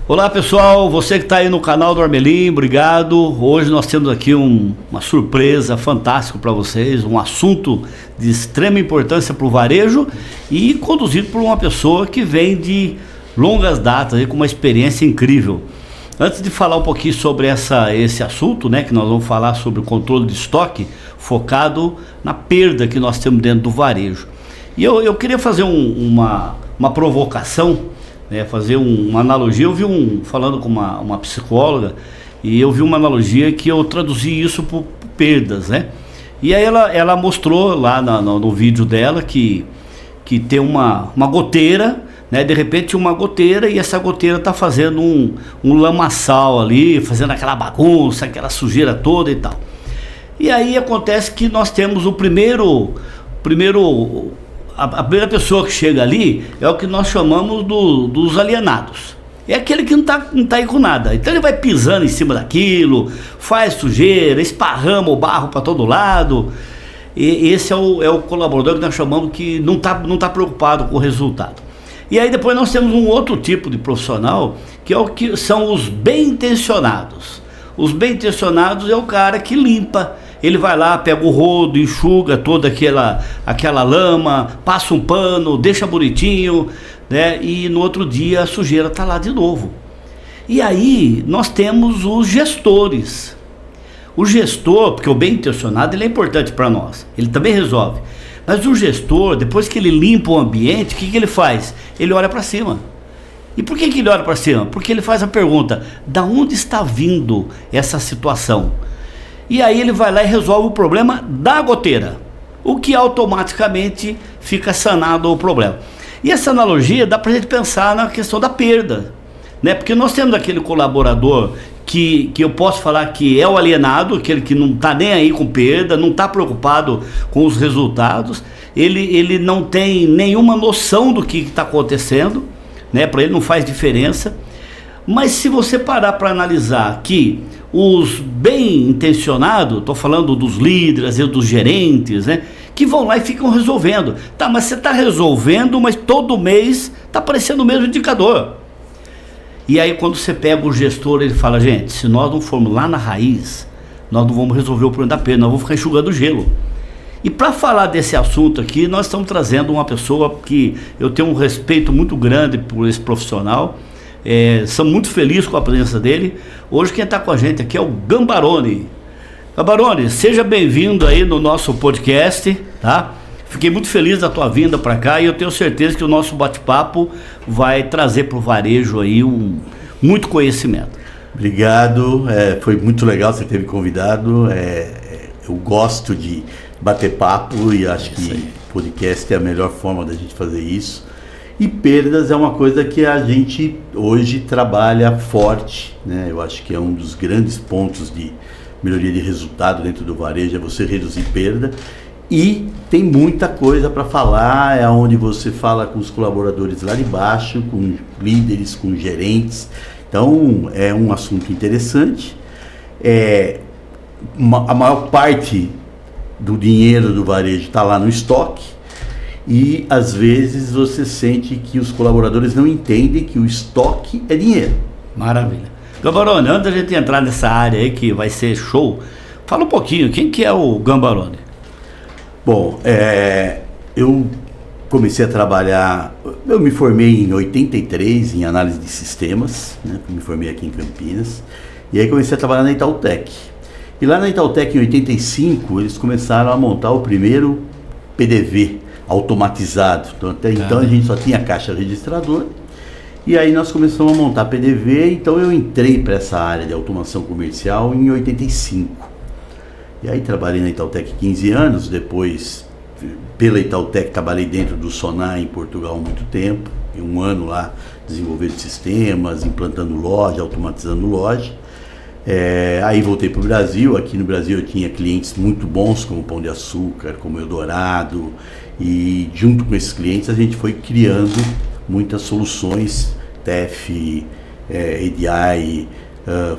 Olá pessoal, você que está aí no canal do Armelim, obrigado. Hoje nós temos aqui uma surpresa fantástica para vocês, um assunto de extrema importância para o varejo e conduzido por uma pessoa que vem de longas datas, aí, com uma experiência incrível. Antes de falar um pouquinho sobre esse assunto, né, que nós vamos falar sobre o controle de estoque, focado na perda que nós temos dentro do varejo. E eu queria fazer uma provocação, fazer uma analogia. Eu vi falando com uma psicóloga, e eu vi uma analogia que eu traduzi isso por perdas, né? E aí ela mostrou lá no vídeo dela que tem uma goteira, né? De repente uma goteira, e essa goteira está fazendo um lamaçal ali, fazendo aquela bagunça, aquela sujeira toda e tal. E aí acontece que nós temos a primeira pessoa que chega ali é o que nós chamamos dos alienados. É aquele que não tá aí com nada. Então ele vai pisando em cima daquilo, faz sujeira, esparrama o barro para todo lado. E esse é o colaborador que nós chamamos que não tá preocupado com o resultado. E aí depois nós temos um outro tipo de profissional, que é o que são os bem-intencionados. Os bem-intencionados é o cara que limpa. Ele vai lá, pega o rodo, enxuga toda aquela lama, passa um pano, deixa bonitinho, né? E no outro dia a sujeira está lá de novo. E aí nós temos os gestores. O gestor, porque o bem intencionado ele é importante para nós, ele também resolve. Mas o gestor, depois que ele limpa o ambiente, o que ele faz? Ele olha para cima. E por que ele olha para cima? Porque ele faz a pergunta: da onde está vindo essa situação? E aí ele vai lá e resolve o problema da goteira, o que automaticamente fica sanado o problema. E essa analogia dá para a gente pensar na questão da perda, né? Porque nós temos aquele colaborador que eu posso falar que é o alienado, aquele que não está nem aí com perda, não está preocupado com os resultados, ele não tem nenhuma noção do que está acontecendo, né? Para ele não faz diferença. Mas se você parar para analisar que os bem intencionados, estou falando dos líderes e dos gerentes, né, que vão lá e ficam resolvendo. Tá, mas você está resolvendo, mas todo mês está aparecendo o mesmo indicador. E aí quando você pega o gestor, ele fala: gente, se nós não formos lá na raiz, nós não vamos resolver o problema da perda, nós vamos ficar enxugando gelo. E para falar desse assunto aqui, nós estamos trazendo uma pessoa que eu tenho um respeito muito grande por esse profissional. Somos muito felizes com a presença dele. Hoje quem está com a gente aqui é o Gambaroni. Gambaroni, seja bem-vindo aí no nosso podcast, tá? Fiquei muito feliz da tua vinda para cá e eu tenho certeza que o nosso bate-papo vai trazer para o varejo aí muito conhecimento. Obrigado, foi muito legal você ter me convidado. Eu gosto de bater papo e acho que podcast é a melhor forma da gente fazer isso. E perdas é uma coisa que a gente hoje trabalha forte, né? Eu acho que é um dos grandes pontos de melhoria de resultado dentro do varejo, é você reduzir perda. E tem muita coisa para falar, é onde você fala com os colaboradores lá de baixo, com líderes, com gerentes. Então é um assunto interessante. A maior parte do dinheiro do varejo está lá no estoque. E às vezes você sente que os colaboradores não entendem que o estoque é dinheiro. Maravilha. Gambaroni, antes da gente entrar nessa área aí que vai ser show, fala um pouquinho, quem que é o Gambaroni? Bom, eu comecei a trabalhar, eu me formei em 83 em análise de sistemas, né? Me formei aqui em Campinas, e aí comecei a trabalhar na Itautec. E lá na Itautec em 85 eles começaram a montar o primeiro PDV automatizado. Então, até então a gente só tinha caixa registradora, e aí nós começamos a montar PDV. Então eu entrei para essa área de automação comercial em 85, e aí trabalhei na Itautec 15 anos. Depois, pela Itautec, trabalhei dentro do Sonar em Portugal há muito tempo, e um ano lá desenvolvendo sistemas, implantando loja, automatizando loja. Aí voltei para o Brasil. Aqui no Brasil eu tinha clientes muito bons, como Pão de Açúcar, como Eldorado, e junto com esses clientes a gente foi criando muitas soluções, TEF, EDI,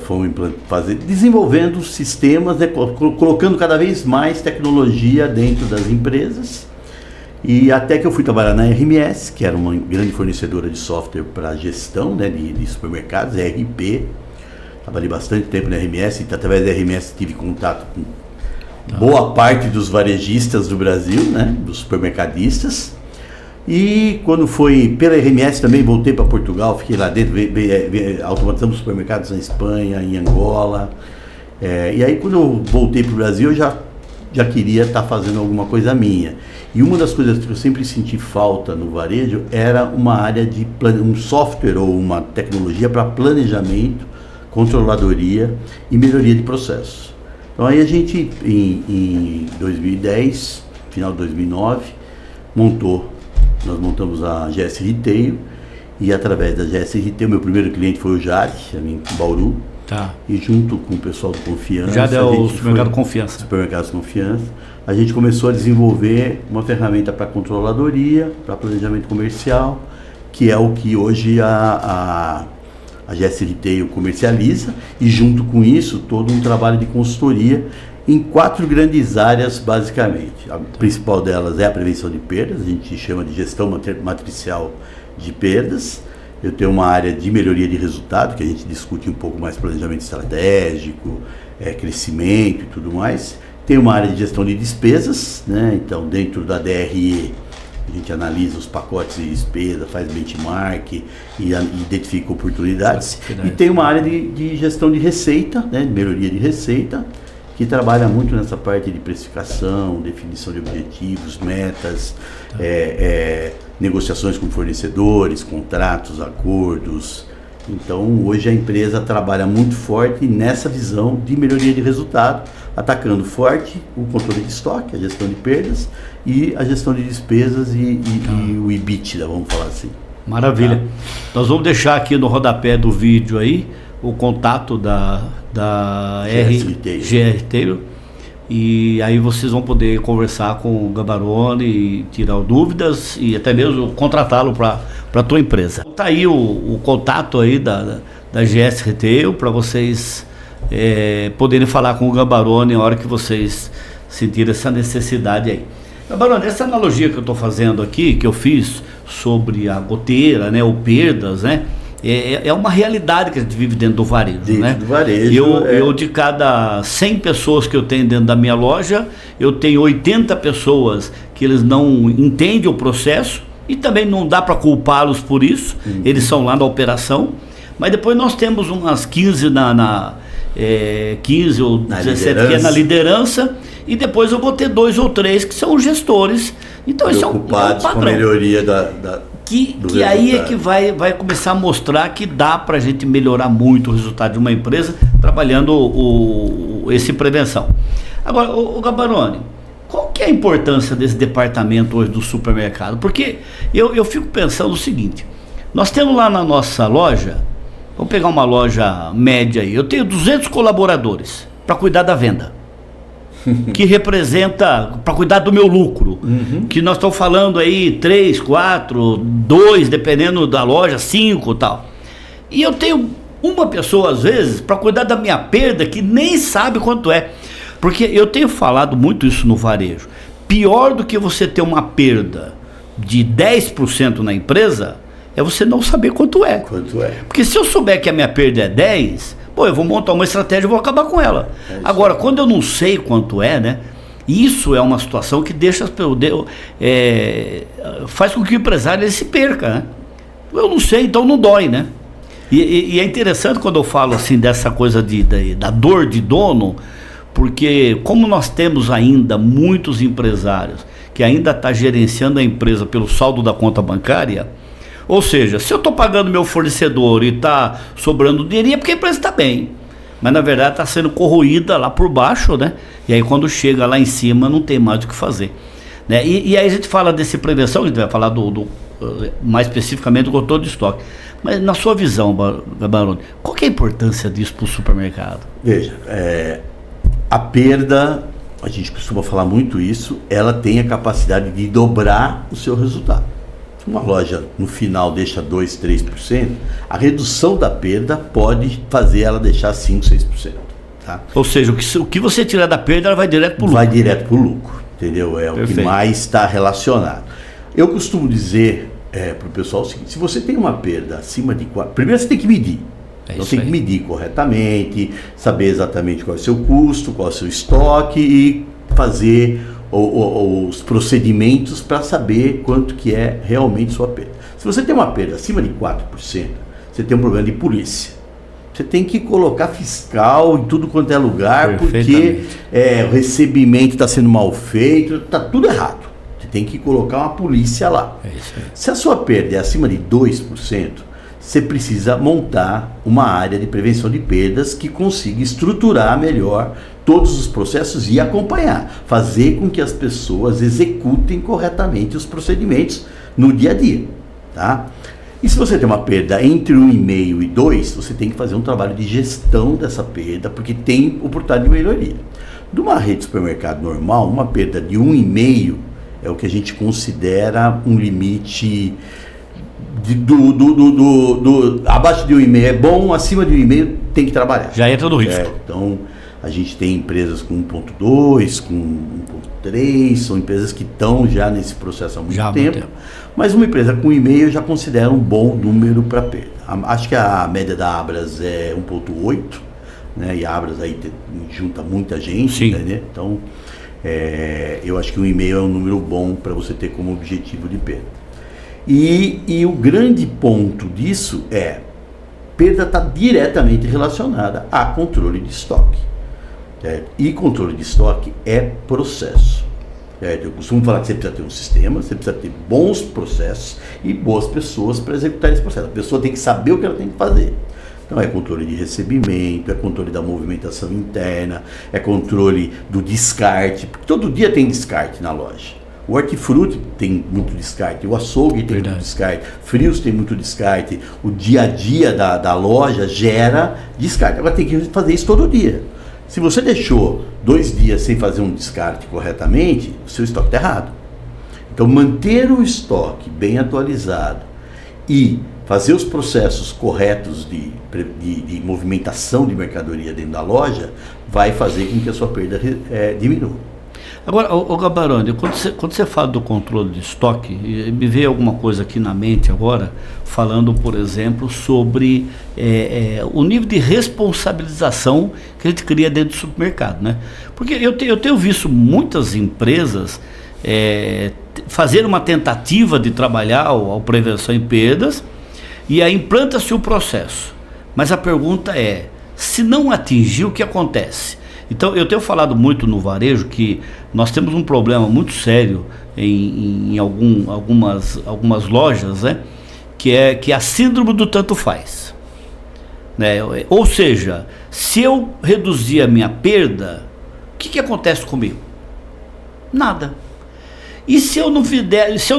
fomos desenvolvendo sistemas, né, colocando cada vez mais tecnologia dentro das empresas. E até que eu fui trabalhar na RMS, que era uma grande fornecedora de software para gestão, né, de supermercados, ERP. Trabalhei bastante tempo na RMS, e através da RMS tive contato com boa parte dos varejistas do Brasil, né, dos supermercadistas. E quando foi pela RMS também voltei para Portugal, fiquei lá dentro, automatizamos supermercados na Espanha, em Angola. E aí quando eu voltei para o Brasil, eu já queria estar fazendo alguma coisa minha. E uma das coisas que eu sempre senti falta no varejo era uma área de um software ou uma tecnologia para planejamento, controladoria e melhoria de processos. Então aí a gente, em 2010, final de 2009, nós montamos a GS Retail, e através da GS Retail, meu primeiro cliente foi o Jade, em Bauru. Tá. E junto com o pessoal do Confiança... Já deu o Supermercado Confiança. Supermercados Confiança. A gente começou a desenvolver uma ferramenta para controladoria, para planejamento comercial, que é o que hoje a GS Retail comercializa, e junto com isso, todo um trabalho de consultoria em 4 grandes áreas, basicamente. A principal delas é a prevenção de perdas, a gente chama de gestão matricial de perdas. Eu tenho uma área de melhoria de resultado, que a gente discute um pouco mais planejamento estratégico, crescimento e tudo mais. Tem uma área de gestão de despesas, né? Então dentro da DRE a gente analisa os pacotes de despesa, faz benchmark e identifica oportunidades. E tem uma área de gestão de receita, né? Melhoria de receita, que trabalha muito nessa parte de precificação, definição de objetivos, metas, negociações com fornecedores, contratos, acordos. Então, hoje a empresa trabalha muito forte nessa visão de melhoria de resultado, atacando forte o controle de estoque, a gestão de perdas e a gestão de despesas e o EBITDA, vamos falar assim. Maravilha. Tá. Nós vamos deixar aqui no rodapé do vídeo aí o contato da GS Retail, e aí vocês vão poder conversar com o Gambaroni e tirar dúvidas e até mesmo contratá-lo para a tua empresa. Tá aí o contato aí da GS Retail para vocês poderem falar com o Gambaroni na hora que vocês sentirem essa necessidade aí. Gambaroni, essa analogia que eu estou fazendo aqui, que eu fiz sobre a goteira, né, ou perdas, né, é uma realidade que a gente vive dentro do varejo, né? Do varejo, eu de cada 100 pessoas que eu tenho dentro da minha loja, eu tenho 80 pessoas que eles não entendem o processo, e também não dá para culpá-los por isso, eles são lá na operação, mas depois nós temos umas 15 15 ou 17 que é na liderança, e depois eu vou ter 2 ou 3 que são gestores. Então isso é um padrão. Com a melhoria que aí é que vai começar a mostrar que dá para a gente melhorar muito o resultado de uma empresa trabalhando esse prevenção. Agora, o Gambaroni, qual que é a importância desse departamento hoje do supermercado? Porque eu fico pensando o seguinte, nós temos lá na nossa loja, vamos pegar uma loja média aí, eu tenho 200 colaboradores para cuidar da venda. Que representa, para cuidar do meu lucro, que nós estamos falando aí 3, 4, 2, dependendo da loja, 5 e tal. E eu tenho uma pessoa, às vezes, para cuidar da minha perda, que nem sabe quanto é. Porque eu tenho falado muito isso no varejo. Pior do que você ter uma perda de 10% na empresa, é você não saber quanto é. Porque se eu souber que a minha perda é 10%, eu vou montar uma estratégia e vou acabar com ela. Agora, quando eu não sei quanto é, né? Isso é uma situação que faz com que o empresário ele se perca, né? Eu não sei, então não dói, né? E é interessante quando eu falo assim dessa coisa da dor de dono, porque como nós temos ainda muitos empresários que ainda estão gerenciando a empresa pelo saldo da conta bancária. Ou seja, se eu estou pagando meu fornecedor e está sobrando dinheiro, é porque a empresa está bem. Mas na verdade está sendo corroída lá por baixo, né? E aí quando chega lá em cima não tem mais o que fazer, né? E aí a gente fala desse prevenção, a gente vai falar mais especificamente do controle de estoque. Mas na sua visão, Gambaroni, qual que é a importância disso para o supermercado? Veja, a perda, a gente costuma falar muito isso, ela tem a capacidade de dobrar o seu resultado. Uma loja no final deixa 2%, 3%, a redução da perda pode fazer ela deixar 5%, 6%. Tá? Ou seja, o que você tirar da perda, ela vai direto para o lucro. Vai direto para o lucro, entendeu? É Perfeito. O que mais está relacionado. Eu costumo dizer para o pessoal o seguinte: se você tem uma perda acima de 4, primeiro você tem que medir. Então tem que medir corretamente, saber exatamente qual é o seu custo, qual é o seu estoque e fazer os procedimentos para saber quanto que é realmente sua perda. Se você tem uma perda acima de 4%, você tem um problema de polícia. Você tem que colocar fiscal em tudo quanto é lugar, porque o recebimento está sendo mal feito, está tudo errado. Você tem que colocar uma polícia lá. Se a sua perda é acima de 2%, você precisa montar uma área de prevenção de perdas que consiga estruturar melhor todos os processos e acompanhar, fazer com que as pessoas executem corretamente os procedimentos no dia a dia, tá? E se você tem uma perda entre 1,5 e 2, você tem que fazer um trabalho de gestão dessa perda, porque tem oportunidade de melhoria. De uma rede de supermercado normal, uma perda de 1,5 é o que a gente considera um limite abaixo de 1,5 é bom, acima de 1,5 tem que trabalhar. Já entra no risco. Então, a gente tem empresas com 1,2, com 1,3, são empresas que estão já nesse processo há muito tempo. Mas uma empresa com 1,5 eu já considero um bom número para perda. Acho que a média da Abras é 1,8, né? E a Abras aí junta muita gente, né? Então, eu acho que 1,5 é um número bom para você ter como objetivo de perda. E o grande ponto disso perda está diretamente relacionada a controle de estoque. E controle de estoque é processo. Eu costumo falar que você precisa ter um sistema, você precisa ter bons processos e boas pessoas para executar esse processo. A pessoa tem que saber o que ela tem que fazer. Então é controle de recebimento, é controle da movimentação interna, é controle do descarte, porque todo dia tem descarte na loja. O hortifruti tem muito descarte, o açougue tem muito descarte, frios tem muito descarte, o dia a dia da loja gera descarte. Agora tem que fazer isso todo dia. Se você deixou 2 dias sem fazer um descarte corretamente, o seu estoque está errado. Então manter o estoque bem atualizado e fazer os processos corretos de movimentação de mercadoria dentro da loja vai fazer com que a sua perda diminua. Agora, Gabaroni, quando você fala do controle de estoque, me veio alguma coisa aqui na mente agora, falando, por exemplo, sobre o nível de responsabilização que a gente cria dentro do supermercado, né? Porque eu tenho visto muitas empresas fazer uma tentativa de trabalhar a prevenção em perdas, e aí implanta-se o processo. Mas a pergunta é, se não atingir, o que acontece? Então, eu tenho falado muito no varejo que nós temos um problema muito sério em algumas lojas, né? Que é a síndrome do tanto faz. Né? Ou seja, se eu reduzir a minha perda, o que acontece comigo? Nada. E se eu não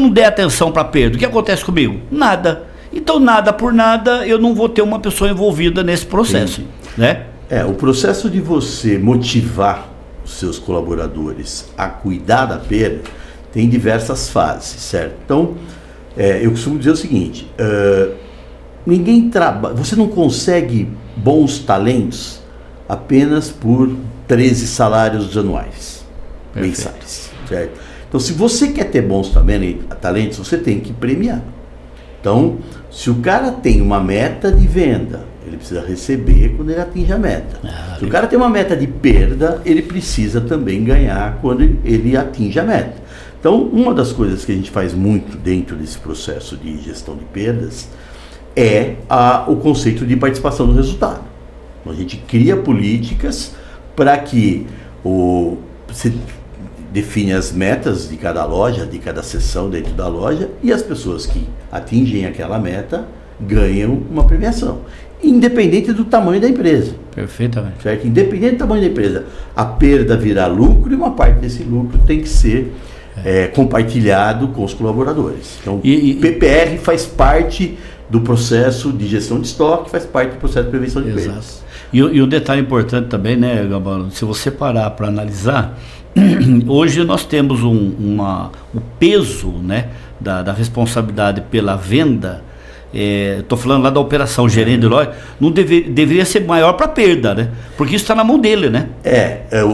der atenção para a perda, o que acontece comigo? Nada. Então, nada por nada, eu não vou ter uma pessoa envolvida nesse processo. Né? O processo de você motivar os seus colaboradores a cuidar da perda tem diversas fases, certo? Então, eu costumo dizer o seguinte, você não consegue bons talentos apenas por 13 salários anuais, mensais, certo? Então, se você quer ter bons talentos, você tem que premiar. Então, se o cara tem uma meta de venda, ele precisa receber quando ele atinge a meta. Se o cara tem uma meta de perda, ele precisa também ganhar quando ele atinge a meta. Então, uma das coisas que a gente faz muito dentro desse processo de gestão de perdas é o conceito de participação no resultado. Então, a gente cria políticas para que você define as metas de cada loja, de cada seção dentro da loja, e as pessoas que atingem aquela meta ganham uma premiação, independente do tamanho da empresa. Perfeitamente. Certo? Independente do tamanho da empresa, a perda virá lucro e uma parte desse lucro tem que ser compartilhado com os colaboradores. Então, PPR faz parte do processo de gestão de estoque, faz parte do processo de prevenção de perdas. E um detalhe importante também, né, Gabaroni, se você parar para analisar, hoje nós temos o peso, né, da responsabilidade pela venda, estou falando lá da operação, gerente de loja, não deveria ser maior para perda, né? Porque isso está na mão dele, né?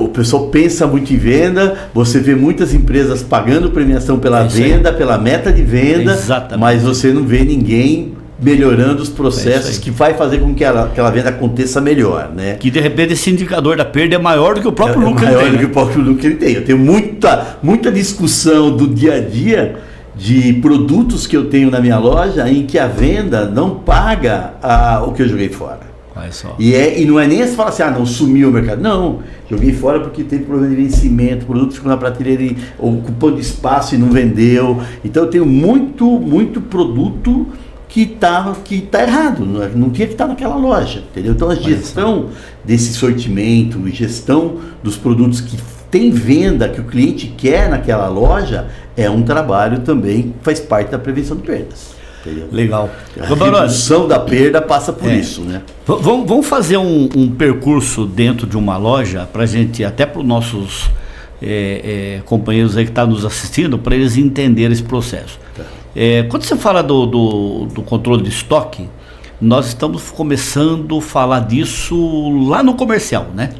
O pessoal pensa muito em venda, você vê muitas empresas pagando premiação pela venda, pela meta de venda, exatamente, mas você não vê ninguém melhorando os processos que vai fazer com que aquela venda aconteça melhor, né? Que de repente esse indicador da perda é maior do que o próprio lucro que ele tem. Maior do que o próprio lucro que ele tem. Eu tenho muita discussão do dia a dia de produtos que eu tenho na minha loja em que a venda não paga o que eu joguei fora. Olha só. E não é nem se falar assim, não sumiu o mercado. Não, joguei fora porque teve problema de vencimento, o produto ficou na prateleira ocupando espaço e não vendeu. Então eu tenho muito produto que tá errado, não tinha que estar naquela loja, entendeu? Então a gestão desse sortimento, gestão dos produtos que tem venda, que o cliente quer naquela loja, é um trabalho também que faz parte da prevenção de perdas. Entendeu? Legal. A redução da perda passa por isso, né? Vamos fazer um percurso dentro de uma loja para a gente, até para os nossos companheiros aí que estão nos assistindo, para eles entenderem esse processo. Tá. Quando você fala do controle de estoque, nós estamos começando a falar disso lá no comercial, né?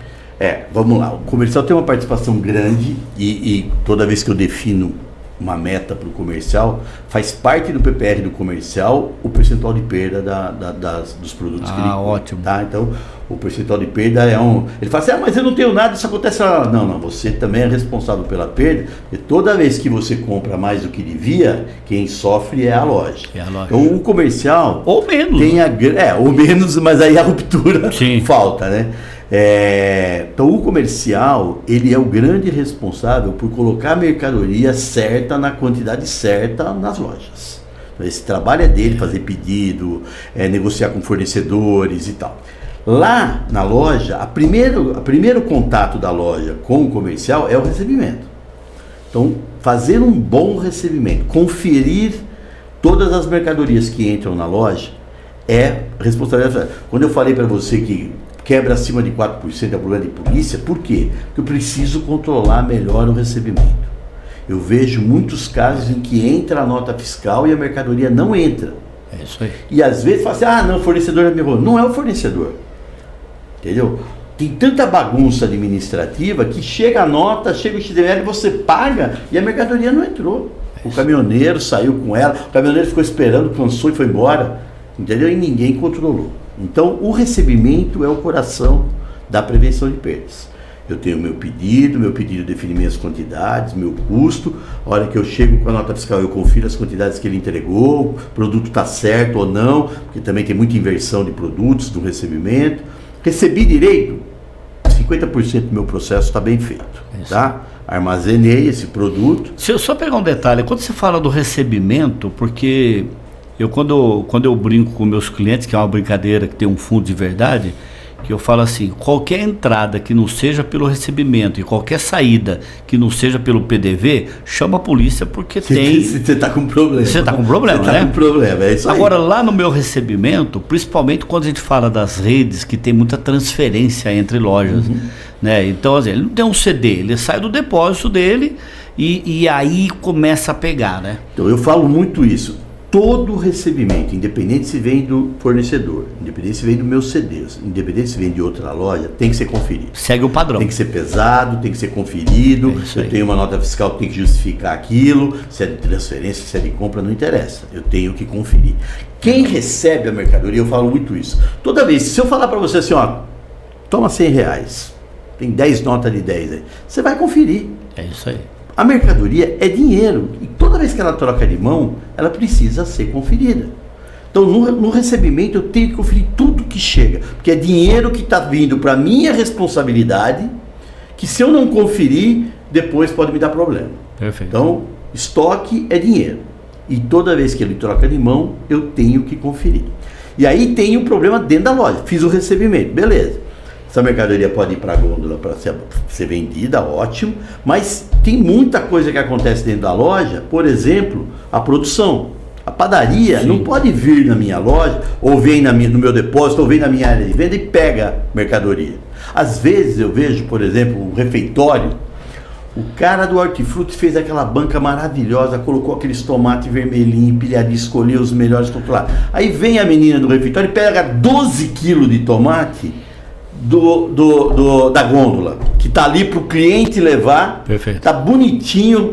Vamos lá. O comercial tem uma participação grande e toda vez que eu defino uma meta para o comercial, faz parte do PPR do comercial o percentual de perda dos produtos que ele compra. Ótimo. Tá? Então, o percentual de perda ele fala assim, mas eu não tenho nada, isso acontece lá. Não, você também é responsável pela perda, e toda vez que você compra mais do que devia, quem sofre é a loja. Então, o comercial... Ou menos. Ou menos, mas aí a ruptura Sim. falta, né? Então o comercial, ele é o grande responsável por colocar a mercadoria certa, na quantidade certa nas lojas. Então, esse trabalho é dele, fazer pedido, negociar com fornecedores e tal. Lá na loja, primeiro contato da loja com o comercial é o recebimento. Então, fazer um bom recebimento, conferir todas as mercadorias que entram na loja é responsabilidade. Quando eu falei para você que quebra acima de 4% é problema de polícia, por quê? Porque eu preciso controlar melhor o recebimento. Eu vejo muitos casos em que entra a nota fiscal e a mercadoria não entra. É isso aí. E às vezes fala assim, não, o fornecedor me errou. Não é o fornecedor. Entendeu? Tem tanta bagunça administrativa que chega a nota, chega o XML, você paga e a mercadoria não entrou. O caminhoneiro saiu com ela, o caminhoneiro ficou esperando, cansou e foi embora. Entendeu? E ninguém controlou. Então, o recebimento é o coração da prevenção de perdas. Eu tenho meu pedido define minhas quantidades, meu custo. A hora que eu chego com a nota fiscal, eu confiro as quantidades que ele entregou, o produto está certo ou não, porque também tem muita inversão de produtos no recebimento. Recebi direito, 50% do meu processo está bem feito, tá? Armazenei esse produto. Se eu só pegar um detalhe, quando você fala do recebimento, porque... Quando eu brinco com meus clientes, que é uma brincadeira que tem um fundo de verdade, que eu falo assim, qualquer entrada que não seja pelo recebimento e qualquer saída que não seja pelo PDV, chama a polícia porque tem... Você está com problema. Você está com problema, né? Você está com problema, é isso aí. Agora, lá no meu recebimento, principalmente quando a gente fala das redes, que tem muita transferência entre lojas, né? Então, assim, ele não tem um CD, ele sai do depósito dele e aí começa a pegar, né? Então, eu falo muito isso. Todo recebimento, independente se vem do fornecedor, independente se vem do meu CDs, independente se vem de outra loja, tem que ser conferido. Segue o padrão. Tem que ser pesado, tem que ser conferido. Eu tenho uma nota fiscal que tem que justificar aquilo. Se é de transferência, se é de compra, não interessa. Eu tenho que conferir. Quem recebe a mercadoria, eu falo muito isso. Toda vez, se eu falar para você assim, toma R$100, tem 10 notas de 10 aí, você vai conferir. É isso aí. A mercadoria é dinheiro e toda vez que ela troca de mão, ela precisa ser conferida. Então, no recebimento, eu tenho que conferir tudo que chega, porque é dinheiro que está vindo para minha responsabilidade, que se eu não conferir, depois pode me dar problema. Perfeito. Então, estoque é dinheiro e toda vez que ele troca de mão, eu tenho que conferir. E aí tem um problema dentro da loja. Fiz o recebimento, beleza. Essa mercadoria pode ir para a gôndola para ser vendida, ótimo, mas tem muita coisa que acontece dentro da loja, por exemplo, a produção. A padaria não pode vir na minha loja, ou vem no meu depósito, ou vem na minha área de venda e pega mercadoria. Às vezes eu vejo, por exemplo, um refeitório, O cara do hortifruti fez aquela banca maravilhosa, colocou aqueles tomates vermelhinhos, empilhadinhos, escolheu os melhores lá. Aí vem a menina do refeitório e pega 12 quilos de tomate da gôndola, que tá ali pro cliente levar. Perfeito. Tá bonitinho,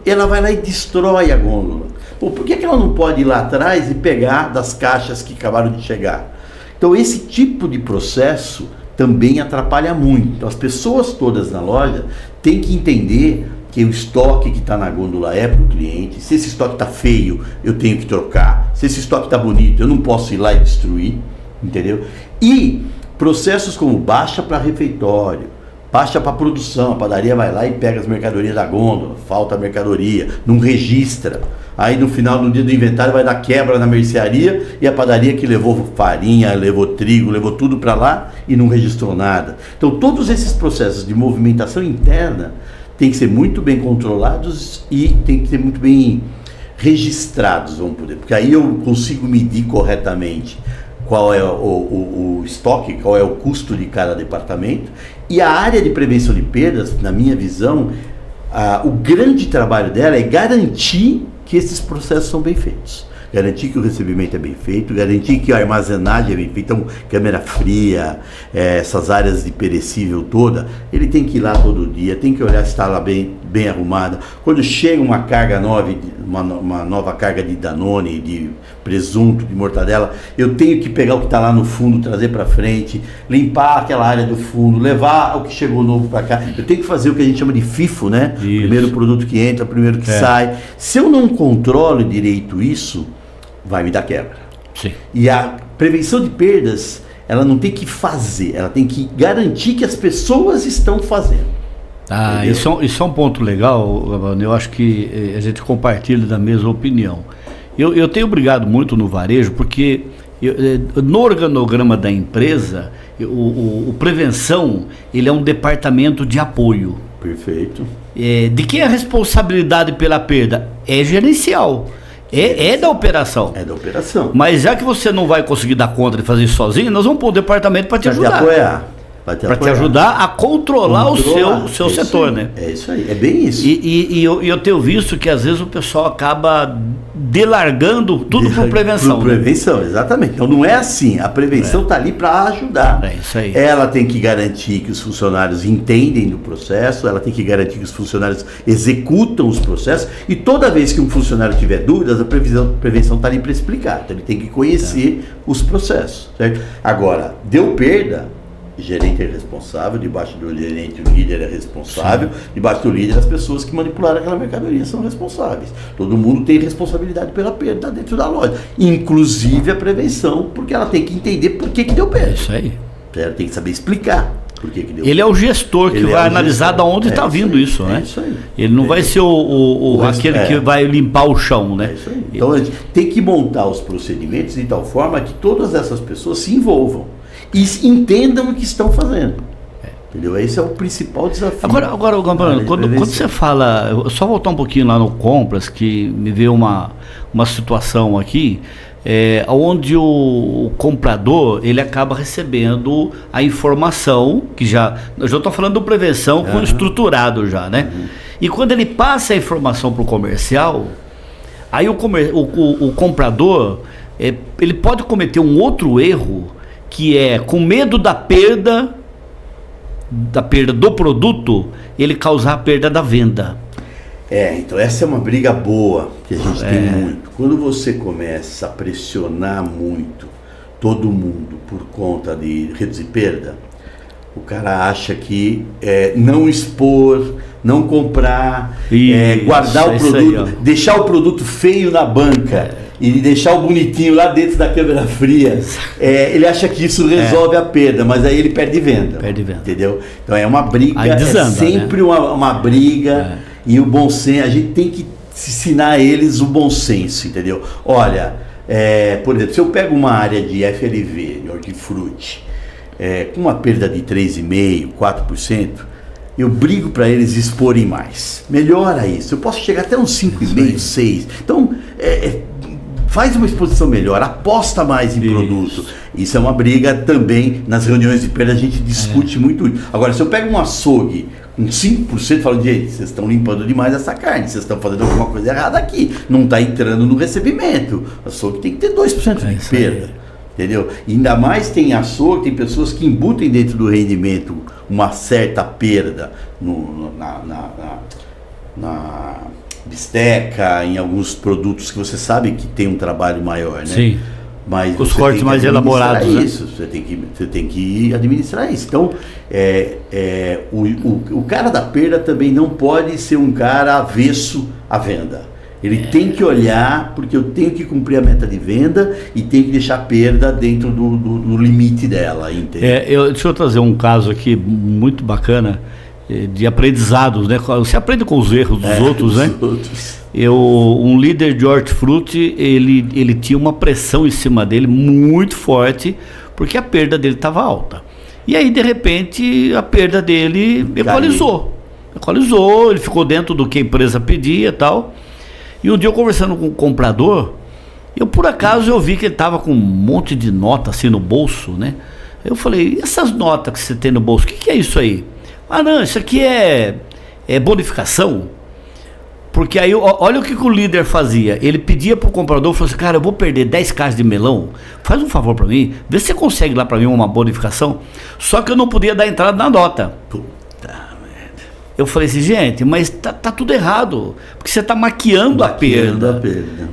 ela vai lá e destrói a gôndola. Pô, por que ela não pode ir lá atrás e pegar das caixas que acabaram de chegar? Então esse tipo de processo também atrapalha muito. Então as pessoas todas na loja têm que entender que o estoque que está na gôndola é para o cliente. Se esse estoque está feio, eu tenho que trocar. Se esse estoque está bonito, eu não posso ir lá e destruir, entendeu? E processos como baixa para refeitório, baixa para produção, a padaria vai lá e pega as mercadorias da gôndola, falta mercadoria, não registra. Aí no final do dia do inventário vai dar quebra na mercearia e a padaria que levou farinha, levou trigo, levou tudo para lá e não registrou nada. Então todos esses processos de movimentação interna têm que ser muito bem controlados e têm que ser muito bem registrados, vamos poder, porque aí eu consigo medir corretamente qual é o estoque, qual é o custo de cada departamento. E a área de prevenção de perdas, na minha visão, o grande trabalho dela é garantir que esses processos são bem feitos. Garantir que o recebimento é bem feito, garantir que a armazenagem é bem feita, então câmera fria, essas áreas de perecível toda, ele tem que ir lá todo dia, tem que olhar se está lá bem arrumada. Quando chega uma carga nova, uma nova carga de Danone, de presunto, de mortadela, eu tenho que pegar o que está lá no fundo, trazer para frente, limpar aquela área do fundo, levar o que chegou novo para cá. Eu tenho que fazer o que a gente chama de FIFO, né? Isso. Primeiro produto que entra, primeiro que sai. Se eu não controlo direito isso, vai me dar quebra. Sim. E a prevenção de perdas, ela não tem que fazer, ela tem que garantir que as pessoas estão fazendo. Isso é um ponto legal, eu acho que a gente compartilha da mesma opinião. Eu tenho brigado muito no varejo, porque no organograma da empresa, o prevenção, ele é um departamento de apoio. Perfeito. De quem é a responsabilidade pela perda? É gerencial. É da operação. É da operação. Mas já que você não vai conseguir dar conta de fazer isso sozinho, nós vamos pôr o departamento para te ajudar. Para te ajudar a controlar o seu setor, né? É isso aí, é bem isso. E eu tenho visto que às vezes o pessoal acaba delargando tudo por prevenção. Por prevenção, exatamente. Então não é assim, a prevenção está ali para ajudar. É isso aí. Ela tem que garantir que os funcionários entendem do processo, ela tem que garantir que os funcionários executam os processos, e toda vez que um funcionário tiver dúvidas, a prevenção está ali para explicar. Então ele tem que conhecer os processos, certo? Agora, deu perda, o gerente é responsável, debaixo do gerente o líder é responsável, sim, debaixo do líder as pessoas que manipularam aquela mercadoria são responsáveis. Todo mundo tem responsabilidade pela perda dentro da loja, inclusive a prevenção, porque ela tem que entender por que deu perda. É isso aí. Ela tem que saber explicar por que deu perda. Ele é o gestor que vai analisar de onde está vindo isso, né? É isso aí. Ele não vai ser aquele que vai limpar o chão, né? É isso aí. Então a gente tem que montar os procedimentos de tal forma que todas essas pessoas se envolvam e entendam o que estão fazendo. Entendeu? Esse é o principal desafio. Agora quando você fala, só voltar um pouquinho lá no Compras, que me veio uma situação aqui, onde o comprador, ele acaba recebendo a informação, que eu já estou falando de prevenção com estruturado já, né? E quando ele passa a informação para o comercial, aí o comprador, ele pode cometer um outro erro, que é, com medo da perda do produto, ele causar a perda da venda. Então essa é uma briga boa que a gente tem muito. Quando você começa a pressionar muito todo mundo por conta de reduzir perda, o cara acha que não expor, não comprar, guardar o produto, aí, deixar o produto feio na banca e deixar o bonitinho lá dentro da câmera fria, ele acha que isso resolve a perda, mas aí ele perde venda. Entendeu? Então é uma briga, sempre, né? uma briga, e o bom senso, a gente tem que ensinar a eles o bom senso, entendeu? Olha, por exemplo, se eu pego uma área de FLV, de hortifruti, com uma perda de 3,5%, 4%, eu brigo para eles exporem mais. Melhora isso. Eu posso chegar até uns 5,5%, 6%. Então, faz uma exposição melhor, aposta mais em produto. Isso é uma briga também, nas reuniões de perda a gente discute muito isso. Agora, se eu pego um açougue com 5%, falo, gente, vocês estão limpando demais essa carne, vocês estão fazendo alguma coisa errada aqui, não está entrando no recebimento. O açougue tem que ter 2% de perda, entendeu? E ainda mais tem açougue, tem pessoas que embutem dentro do rendimento uma certa perda na bisteca, em alguns produtos que você sabe que tem um trabalho maior, né? Sim. Mas os cortes mais elaborados. Isso, você tem que administrar isso. Então, o cara da perda também não pode ser um cara avesso à venda. Ele tem que olhar, porque eu tenho que cumprir a meta de venda e tenho que deixar a perda dentro do limite dela, entendeu? Deixa eu trazer um caso aqui muito bacana de aprendizados, né? Você aprende com os erros dos outros, né? Um líder de hortifruti, ele tinha uma pressão em cima dele muito forte, porque a perda dele estava alta. E aí, de repente, a perda dele equalizou, ele ficou dentro do que a empresa pedia e tal. E um dia eu conversando com o comprador, por acaso eu vi que ele estava com um monte de nota assim no bolso, né? Eu falei, essas notas que você tem no bolso, o que é isso aí? Ah, não, isso aqui é bonificação. Porque aí, olha o que o líder fazia. Ele pedia pro comprador, falou assim, cara, eu vou perder 10 caixas de melão, faz um favor para mim, vê se você consegue lá para mim uma bonificação. Só que eu não podia dar entrada na nota. Eu falei assim, gente, mas tá tudo errado, porque você está maquiando a perda.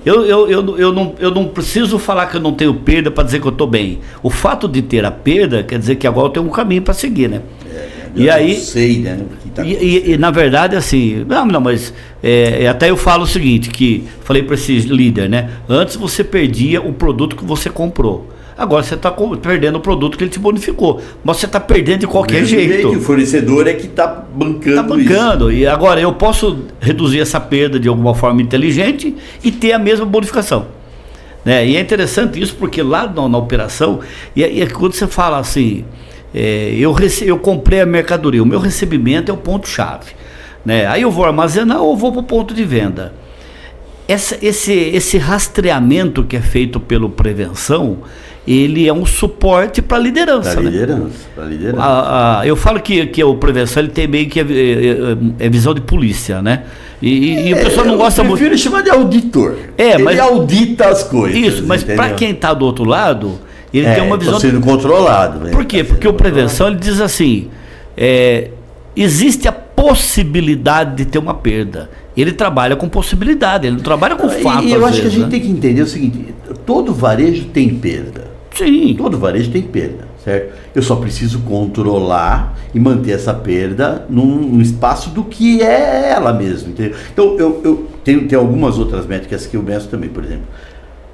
Eu não preciso falar que eu não tenho perda para dizer que eu estou bem. O fato de ter a perda quer dizer que agora eu tenho um caminho para seguir, né? E aí, não sei, né? E na verdade, assim, mas até eu falo o seguinte, que falei para esse líder, né? Antes você perdia o produto que você comprou. Agora você está perdendo o produto que ele te bonificou. Mas você está perdendo de qualquer jeito. O fornecedor é que está bancando. Está bancando. Isso. E agora eu posso reduzir essa perda de alguma forma inteligente e ter a mesma bonificação. Né? E é interessante isso, porque lá na operação, e quando você fala assim, eu comprei a mercadoria, o meu recebimento é o ponto-chave. Né? Aí eu vou armazenar ou vou para o ponto de venda. Esse rastreamento que é feito pelo prevenção, ele é um suporte para a liderança. Para liderança. Eu falo que o prevenção ele tem meio que visão de polícia, né? E o pessoal não gosta muito. Eu prefiro chamar de auditor. Ele audita as coisas. Isso, mas para quem está do outro lado, ele tem uma visão. Está sendo controlado. Por quê? Porque o prevenção ele diz assim: existe a possibilidade de ter uma perda. Ele trabalha com possibilidade, ele não trabalha com fato. E eu acho que a gente tem que entender o seguinte: todo varejo tem perda. Sim. Todo varejo tem perda, certo? Eu só preciso controlar e manter essa perda num espaço do que é ela mesma, entendeu? Então eu tenho algumas outras métricas que eu meço também, por exemplo.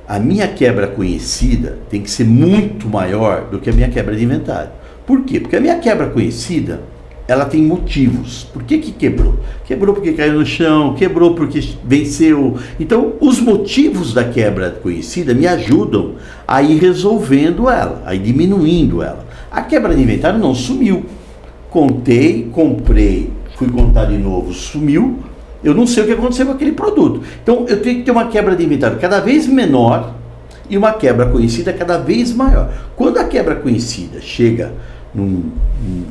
A minha quebra conhecida tem que ser muito maior do que a minha quebra de inventário. Por quê? Porque a minha quebra conhecida, ela tem motivos. Por que quebrou? Quebrou porque caiu no chão, quebrou porque venceu. Então, os motivos da quebra conhecida me ajudam a ir resolvendo ela, a ir diminuindo ela. A quebra de inventário não sumiu. Contei, comprei, fui contar de novo, sumiu. Eu não sei o que aconteceu com aquele produto. Então, eu tenho que ter uma quebra de inventário cada vez menor e uma quebra conhecida cada vez maior. Quando a quebra conhecida chega num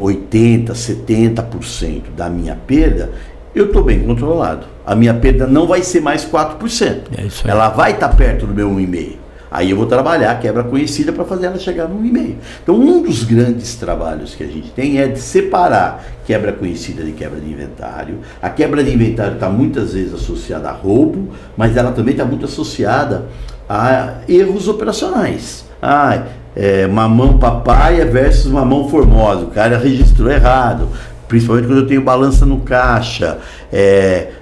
80%, 70% da minha perda, eu estou bem controlado. A minha perda não vai ser mais 4%. Ela vai estar perto do meu 1,5%. Aí eu vou trabalhar a quebra conhecida para fazer ela chegar no 1,5%. Então, um dos grandes trabalhos que a gente tem é de separar quebra conhecida de quebra de inventário. A quebra de inventário está muitas vezes associada a roubo, mas ela também está muito associada a erros operacionais. Mamão papaya versus mamão formosa, o cara registrou errado, principalmente quando eu tenho balança no caixa,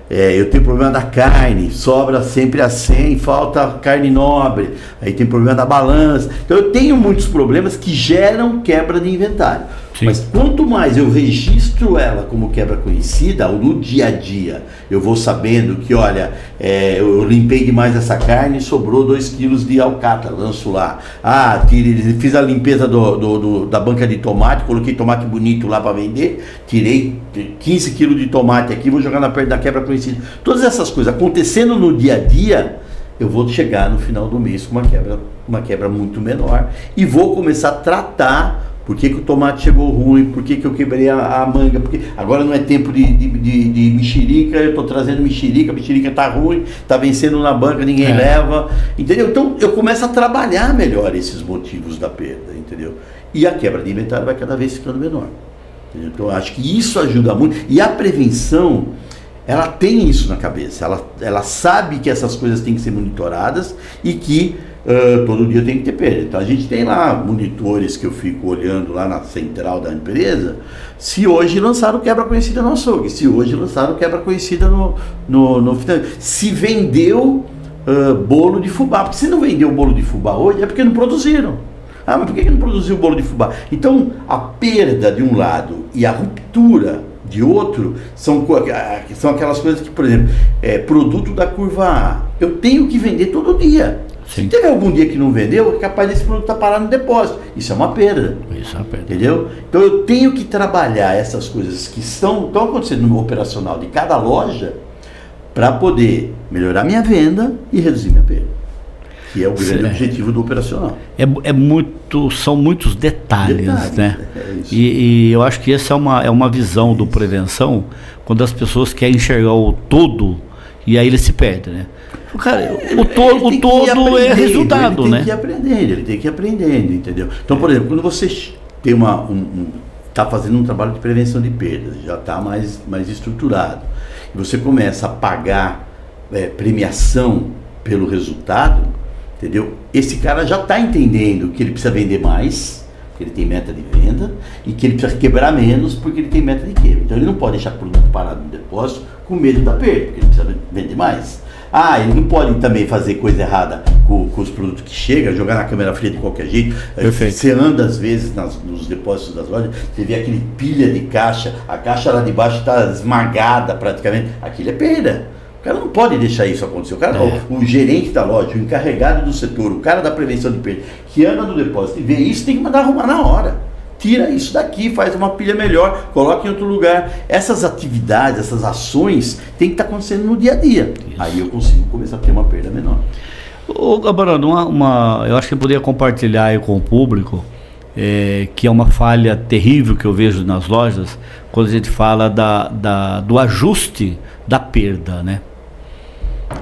eu tenho problema da carne, sobra sempre a 100, falta carne nobre, aí tem problema da balança. Então eu tenho muitos problemas que geram quebra de inventário. Sim. Mas quanto mais eu registro ela como quebra conhecida, no dia a dia, eu vou sabendo que, olha, eu limpei demais essa carne, sobrou 2 quilos de alcatra, lanço lá. Fiz a limpeza da banca de tomate, coloquei tomate bonito lá para vender, tirei 15 quilos de tomate aqui, vou jogar na perna da quebra conhecida. Todas essas coisas acontecendo no dia a dia, eu vou chegar no final do mês com uma quebra muito menor e vou começar a tratar por que o tomate chegou ruim, por que eu quebrei a manga, porque agora não é tempo de mexerica, eu estou trazendo mexerica, a mexerica está ruim, está vencendo na banca, ninguém leva, entendeu? Então eu começo a trabalhar melhor esses motivos da perda, entendeu? E a quebra de inventário vai cada vez ficando menor. Entendeu? Então eu acho que isso ajuda muito, e a prevenção, ela tem isso na cabeça, ela sabe que essas coisas têm que ser monitoradas e que todo dia tem que ter perda. Então a gente tem lá monitores que eu fico olhando lá na central da empresa, se hoje lançaram quebra conhecida no açougue, se hoje lançaram quebra conhecida no se vendeu bolo de fubá, porque se não vendeu bolo de fubá hoje é porque não produziram. Ah, mas por que não produziu o bolo de fubá? Então a perda de um lado e a ruptura de outro são aquelas coisas que, por exemplo, produto da curva A, eu tenho que vender todo dia. Sim. Se teve algum dia que não vendeu, é capaz desse produto estar parado no depósito. Isso é uma perda. Isso é uma perda. Entendeu? Então eu tenho que trabalhar essas coisas que estão acontecendo no meu operacional de cada loja para poder melhorar minha venda e reduzir minha perda. Que é o grande objetivo do operacional. São muitos detalhes, né? E eu acho que essa é uma visão do prevenção, quando as pessoas querem enxergar o todo e aí eles se perdem, né? Cara, o todo é resultado, né? Ele tem que ir aprendendo, entendeu? Então, por exemplo, quando você tem está fazendo um trabalho de prevenção de perdas, já está mais estruturado, e você começa a pagar premiação pelo resultado, entendeu? Esse cara já está entendendo que ele precisa vender mais, que ele tem meta de venda, e que ele precisa quebrar menos porque ele tem meta de quebra. Então ele não pode deixar o produto parado no depósito com medo da perda, porque ele precisa vender mais. Ele não pode também fazer coisa errada com os produtos que chegam, jogar na câmera fria de qualquer jeito. Perfeito. Você anda às vezes nos depósitos das lojas, você vê aquele pilha de caixa, a caixa lá de baixo está esmagada praticamente, aquilo é perda. O cara não pode deixar isso acontecer. O gerente da loja, o encarregado do setor, o cara da prevenção de perda, que anda no depósito e vê isso, tem que mandar arrumar na hora. Tira isso daqui, faz uma pilha melhor, coloca em outro lugar. Essas atividades, essas ações, tem que estar acontecendo no dia a dia. Isso. Aí eu consigo começar a ter uma perda menor. Ô, Gabarano, eu acho que eu poderia compartilhar aí com o público, que é uma falha terrível que eu vejo nas lojas, quando a gente fala do ajuste da perda, né?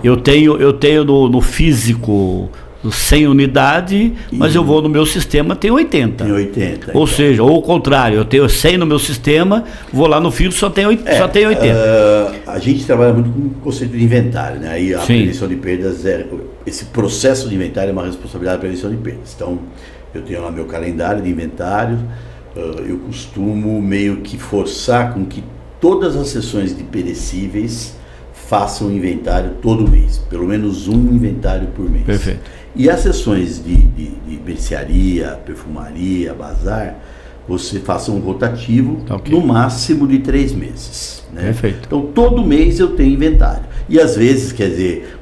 Eu tenho no físico 100 unidades, mas eu vou no meu sistema, tem 80. Tem 80. Ou seja, ou o contrário, eu tenho 100 no meu sistema, vou lá no físico, só tem 80. A gente trabalha muito com o conceito de inventário, né? Aí a prevenção de perdas, esse processo de inventário é uma responsabilidade da prevenção de perdas. Então, eu tenho lá meu calendário de inventário, eu costumo meio que forçar com que todas as sessões de perecíveis façam inventário todo mês, pelo menos um inventário por mês. Perfeito. E as sessões de mercearia, perfumaria, bazar, você faça um rotativo no máximo de 3 meses. Né? Perfeito. Então todo mês eu tenho inventário. E às vezes, quer dizer,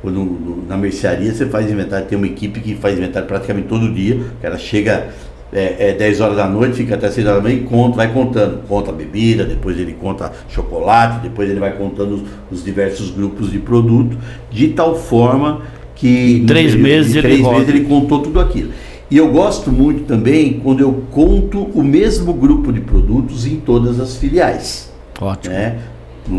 na mercearia você faz inventário, tem uma equipe que faz inventário praticamente todo dia, o cara chega 10 horas da noite, fica até 6 horas da manhã e vai contando. Conta a bebida, depois ele conta chocolate, depois ele vai contando os diversos grupos de produto, de tal forma que em 3 meses ele contou tudo aquilo. E eu gosto muito também quando eu conto o mesmo grupo de produtos em todas as filiais. Ótimo. Né?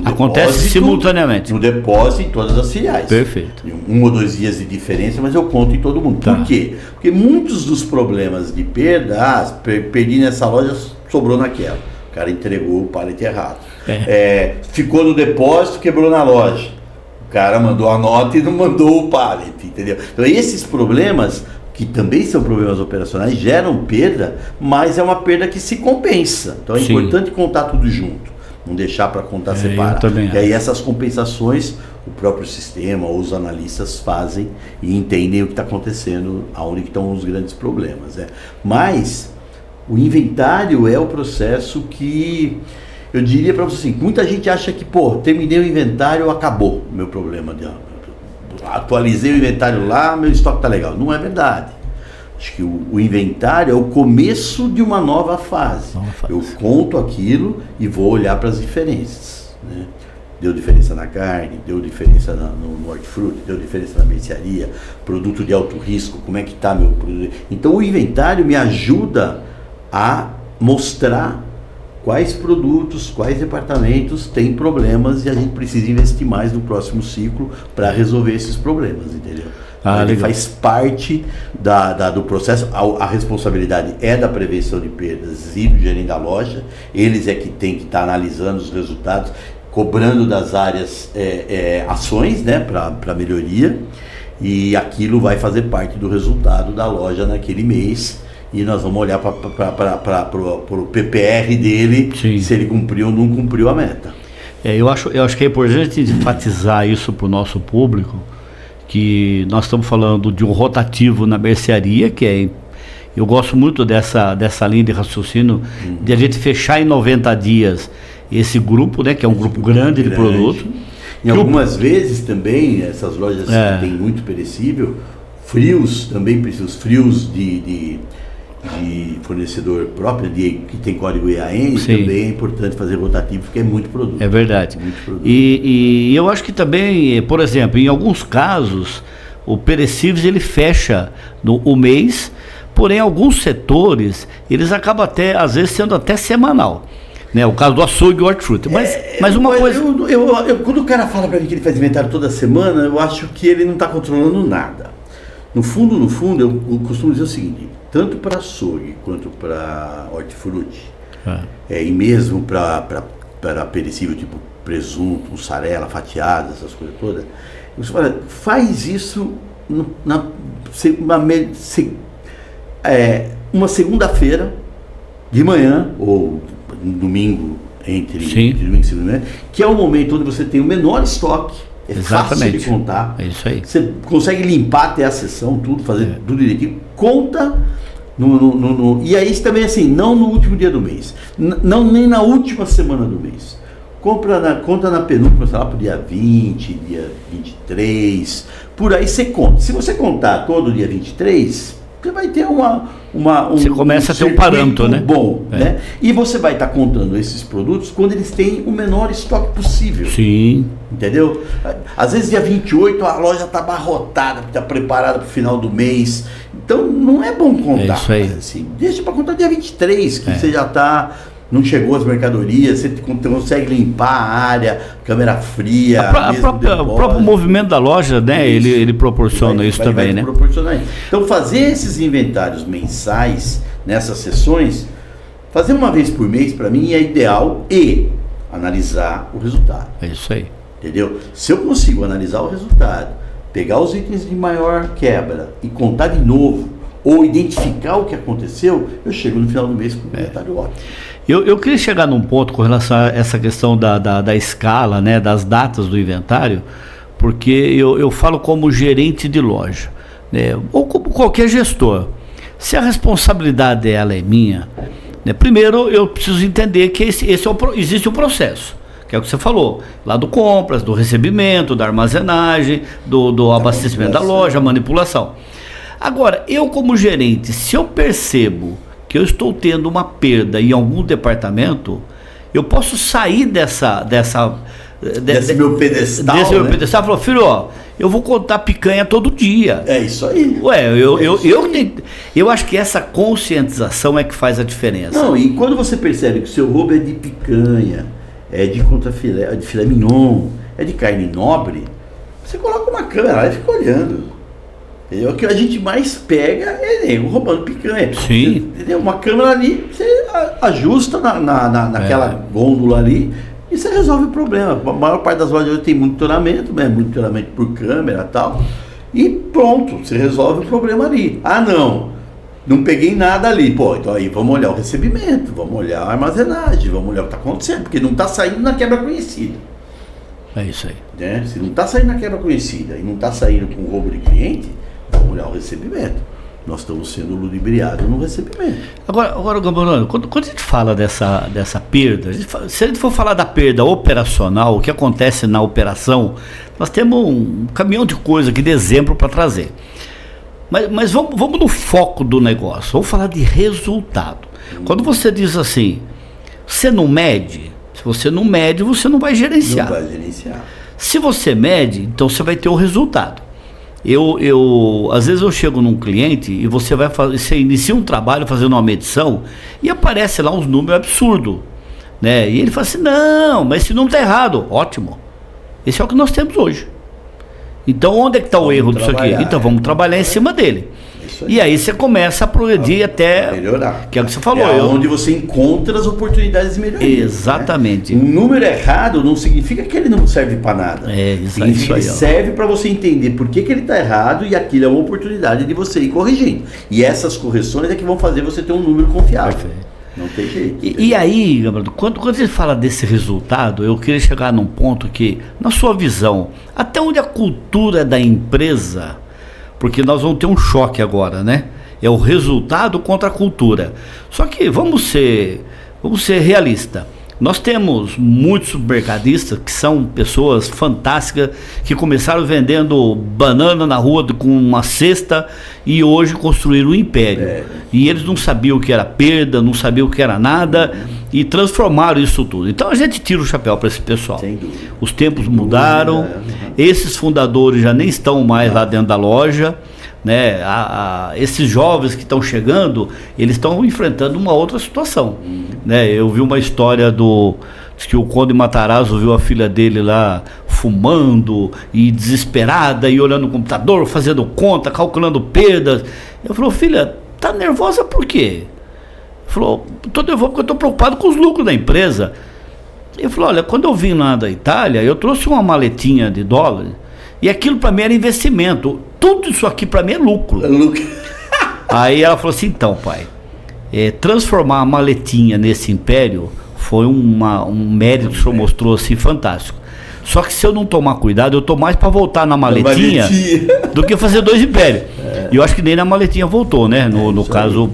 Acontece simultaneamente. No depósito, em todas as filiais. Perfeito. 1 ou 2 dias de diferença, mas eu conto em todo mundo. Por quê? Porque muitos dos problemas de perda, perdi nessa loja, sobrou naquela. O cara entregou o pallet errado. Ficou no depósito, quebrou na loja. O cara mandou a nota e não mandou o pallet, entendeu? Então esses problemas, que também são problemas operacionais, geram perda, mas é uma perda que se compensa. Então é importante contar tudo junto. Não deixar para contar separado. E aí essas compensações o próprio sistema ou os analistas fazem e entendem o que está acontecendo, aonde estão os grandes problemas. Mas o inventário é o processo que eu diria para você assim, muita gente acha que, terminei o inventário, acabou o meu problema. Atualizei o inventário lá, meu estoque está legal. Não é verdade. Acho que o inventário é o começo de uma nova fase. Eu conto aquilo e vou olhar para as diferenças. Né? deu diferença na carne, deu diferença no hortifruti, deu diferença na mercearia, produto de alto risco, como é que está meu produto. Então o inventário me ajuda a mostrar quais produtos, quais departamentos têm problemas e a gente precisa investir mais no próximo ciclo para resolver esses problemas, entendeu? Ele faz parte do processo. A responsabilidade é da prevenção de perdas e do gerente da loja. Eles é que tem que estar analisando os resultados, cobrando das áreas ações, né, para melhoria, e aquilo vai fazer parte do resultado da loja naquele mês. E nós vamos olhar para o PPR dele, sim, se ele cumpriu ou não cumpriu a meta. Eu acho que é importante enfatizar isso para o nosso público, que nós estamos falando de um rotativo na mercearia, eu gosto muito dessa linha de raciocínio, de a gente fechar em 90 dias esse grupo, né, que é um grupo grande de produtos. E algumas vezes também, essas lojas que tem muito perecível, frios também precisam, frios de fornecedor próprio, que tem código EAN, sim, também é importante fazer rotativo, porque é muito produto. É verdade. Muito produto. E eu acho que também, por exemplo, em alguns casos, o perecíveis ele fecha o mês, porém alguns setores, eles acabam até, às vezes, sendo até semanal. Né, o caso do açougue e o hortifruti. Mas uma coisa... Quando o cara fala para mim que ele faz inventário toda semana, eu acho que ele não está controlando nada. No fundo, eu costumo dizer o seguinte: tanto para açougue quanto para hortifruti, e mesmo para perecível, tipo presunto, mussarela, fatiada, essas coisas todas, você fala, faz isso uma segunda-feira de manhã, ou um domingo, entre domingo e segunda, que é o momento onde você tem o menor estoque. Exatamente. Fácil de contar. É isso aí. Você consegue limpar até a sessão, tudo, fazer tudo direitinho. Conta e aí também assim, não no último dia do mês, nem na última semana do mês. Conta na penúltima, sei lá, pro dia 20, dia 23, por aí você conta. Se você contar todo dia 23, você vai ter você começa a ter um parâmetro, né? Bom, né? E você vai estar contando esses produtos quando eles têm o menor estoque possível. Sim. Entendeu? Às vezes dia 28 a loja está abarrotada, está preparada para o final do mês. Então não é bom contar. É isso aí. Assim, deixa para contar dia 23, que você já está... Não chegou as mercadorias, você consegue limpar a área, câmera fria. O próprio movimento da loja, né? Ele proporciona isso também, né? Proporcionar isso. Então, fazer esses inventários mensais nessas sessões, fazer uma vez por mês, para mim, é ideal, e analisar o resultado. É isso aí. Entendeu? Se eu consigo analisar o resultado, pegar os itens de maior quebra e contar de novo, ou identificar o que aconteceu, eu chego no final do mês com um inventário ótimo. Eu queria chegar num ponto com relação a essa questão da escala, né, das datas do inventário, porque eu falo como gerente de loja, né, ou como qualquer gestor. Se a responsabilidade dela é minha, né, primeiro eu preciso entender que existe um processo, que é o que você falou, lá do compras, do recebimento, da armazenagem, do abastecimento da loja, manipulação. Agora, eu como gerente, se eu percebo que eu estou tendo uma perda em algum departamento, eu posso sair desse meu pedestal, meu pedestal, e falar, filho, eu vou contar picanha todo dia. É isso aí. Eu acho que essa conscientização é que faz a diferença. Não, e quando você percebe que o seu roubo é de picanha, é de contrafilé, é de filé mignon, é de carne nobre, você coloca uma câmera lá e fica olhando. O que a gente mais pega é roubando picanha. Sim. Entendeu? Uma câmera ali, você ajusta naquela gôndola ali e você resolve o problema. A maior parte das lojas hoje tem monitoramento, né? Monitoramento por câmera e tal. E pronto, você resolve o problema ali. Ah, não peguei nada ali. Pô, então aí vamos olhar o recebimento, vamos olhar a armazenagem, vamos olhar o que está acontecendo, porque não está saindo na quebra conhecida. É isso aí. Né? Se não está saindo na quebra conhecida e não está saindo com roubo de cliente, vamos olhar o recebimento. Nós estamos sendo ludibriados no recebimento. Agora Gamborano, quando a gente fala dessa perda, se a gente for falar da perda operacional, o que acontece na operação, nós temos um caminhão de coisa aqui de exemplo para trazer. Mas vamos no foco do negócio, vamos falar de resultado. Quando você diz assim, você não mede, Se você não mede, você não vai gerenciar. Não vai gerenciar. Se você mede, então você vai ter o resultado. Às vezes eu chego num cliente e você inicia um trabalho fazendo uma medição e aparece lá uns números absurdos, né? E ele fala assim, não, mas esse número está errado. Ótimo. Esse é o que nós temos hoje. Então onde é que está o erro disso aqui? Então vamos trabalhar em cima dele. E aí você começa a progredir até melhorar. Que é o que você falou. Onde você encontra as oportunidades de melhoria. Exatamente. Né? Um número errado não significa que ele não serve para nada. Significa isso aí, que ele serve para você entender por que ele está errado e aquilo é uma oportunidade de você ir corrigindo. E essas correções é que vão fazer você ter um número confiável. Perfeito. Não tem jeito. E aí, Gabriel, quando você fala desse resultado, eu queria chegar num ponto que, na sua visão, até onde a cultura da empresa, porque nós vamos ter um choque agora, né? É o resultado contra a cultura. Só que vamos ser realistas. Nós temos muitos supermercadistas que são pessoas fantásticas que começaram vendendo banana na rua com uma cesta e hoje construíram um império. E eles não sabiam o que era perda, não sabiam o que era nada e transformaram isso tudo. Então a gente tira o chapéu para esse pessoal. Sem dúvida. Os tempos mudaram, esses fundadores já nem estão mais lá dentro da loja. Né? Esses jovens que estão chegando, eles estão enfrentando uma outra situação. Né? Eu vi uma história diz que o Conde Matarazzo viu a filha dele lá fumando e desesperada e olhando no computador, fazendo conta, calculando perdas. Eu falei, filha, tá nervosa por quê? Ele falou, tô nervosa porque eu tô preocupado com os lucros da empresa. Ele falou, olha, quando eu vim lá da Itália, eu trouxe uma maletinha de dólares e aquilo para mim era investimento. Tudo isso aqui para mim é lucro. Aí ela falou assim, então pai, transformar a maletinha nesse império foi um mérito que o senhor mostrou assim fantástico. Só que se eu não tomar cuidado, eu tô mais para voltar na maletinha do que fazer 2 impérios. E eu acho que nem na maletinha voltou, né? No caso.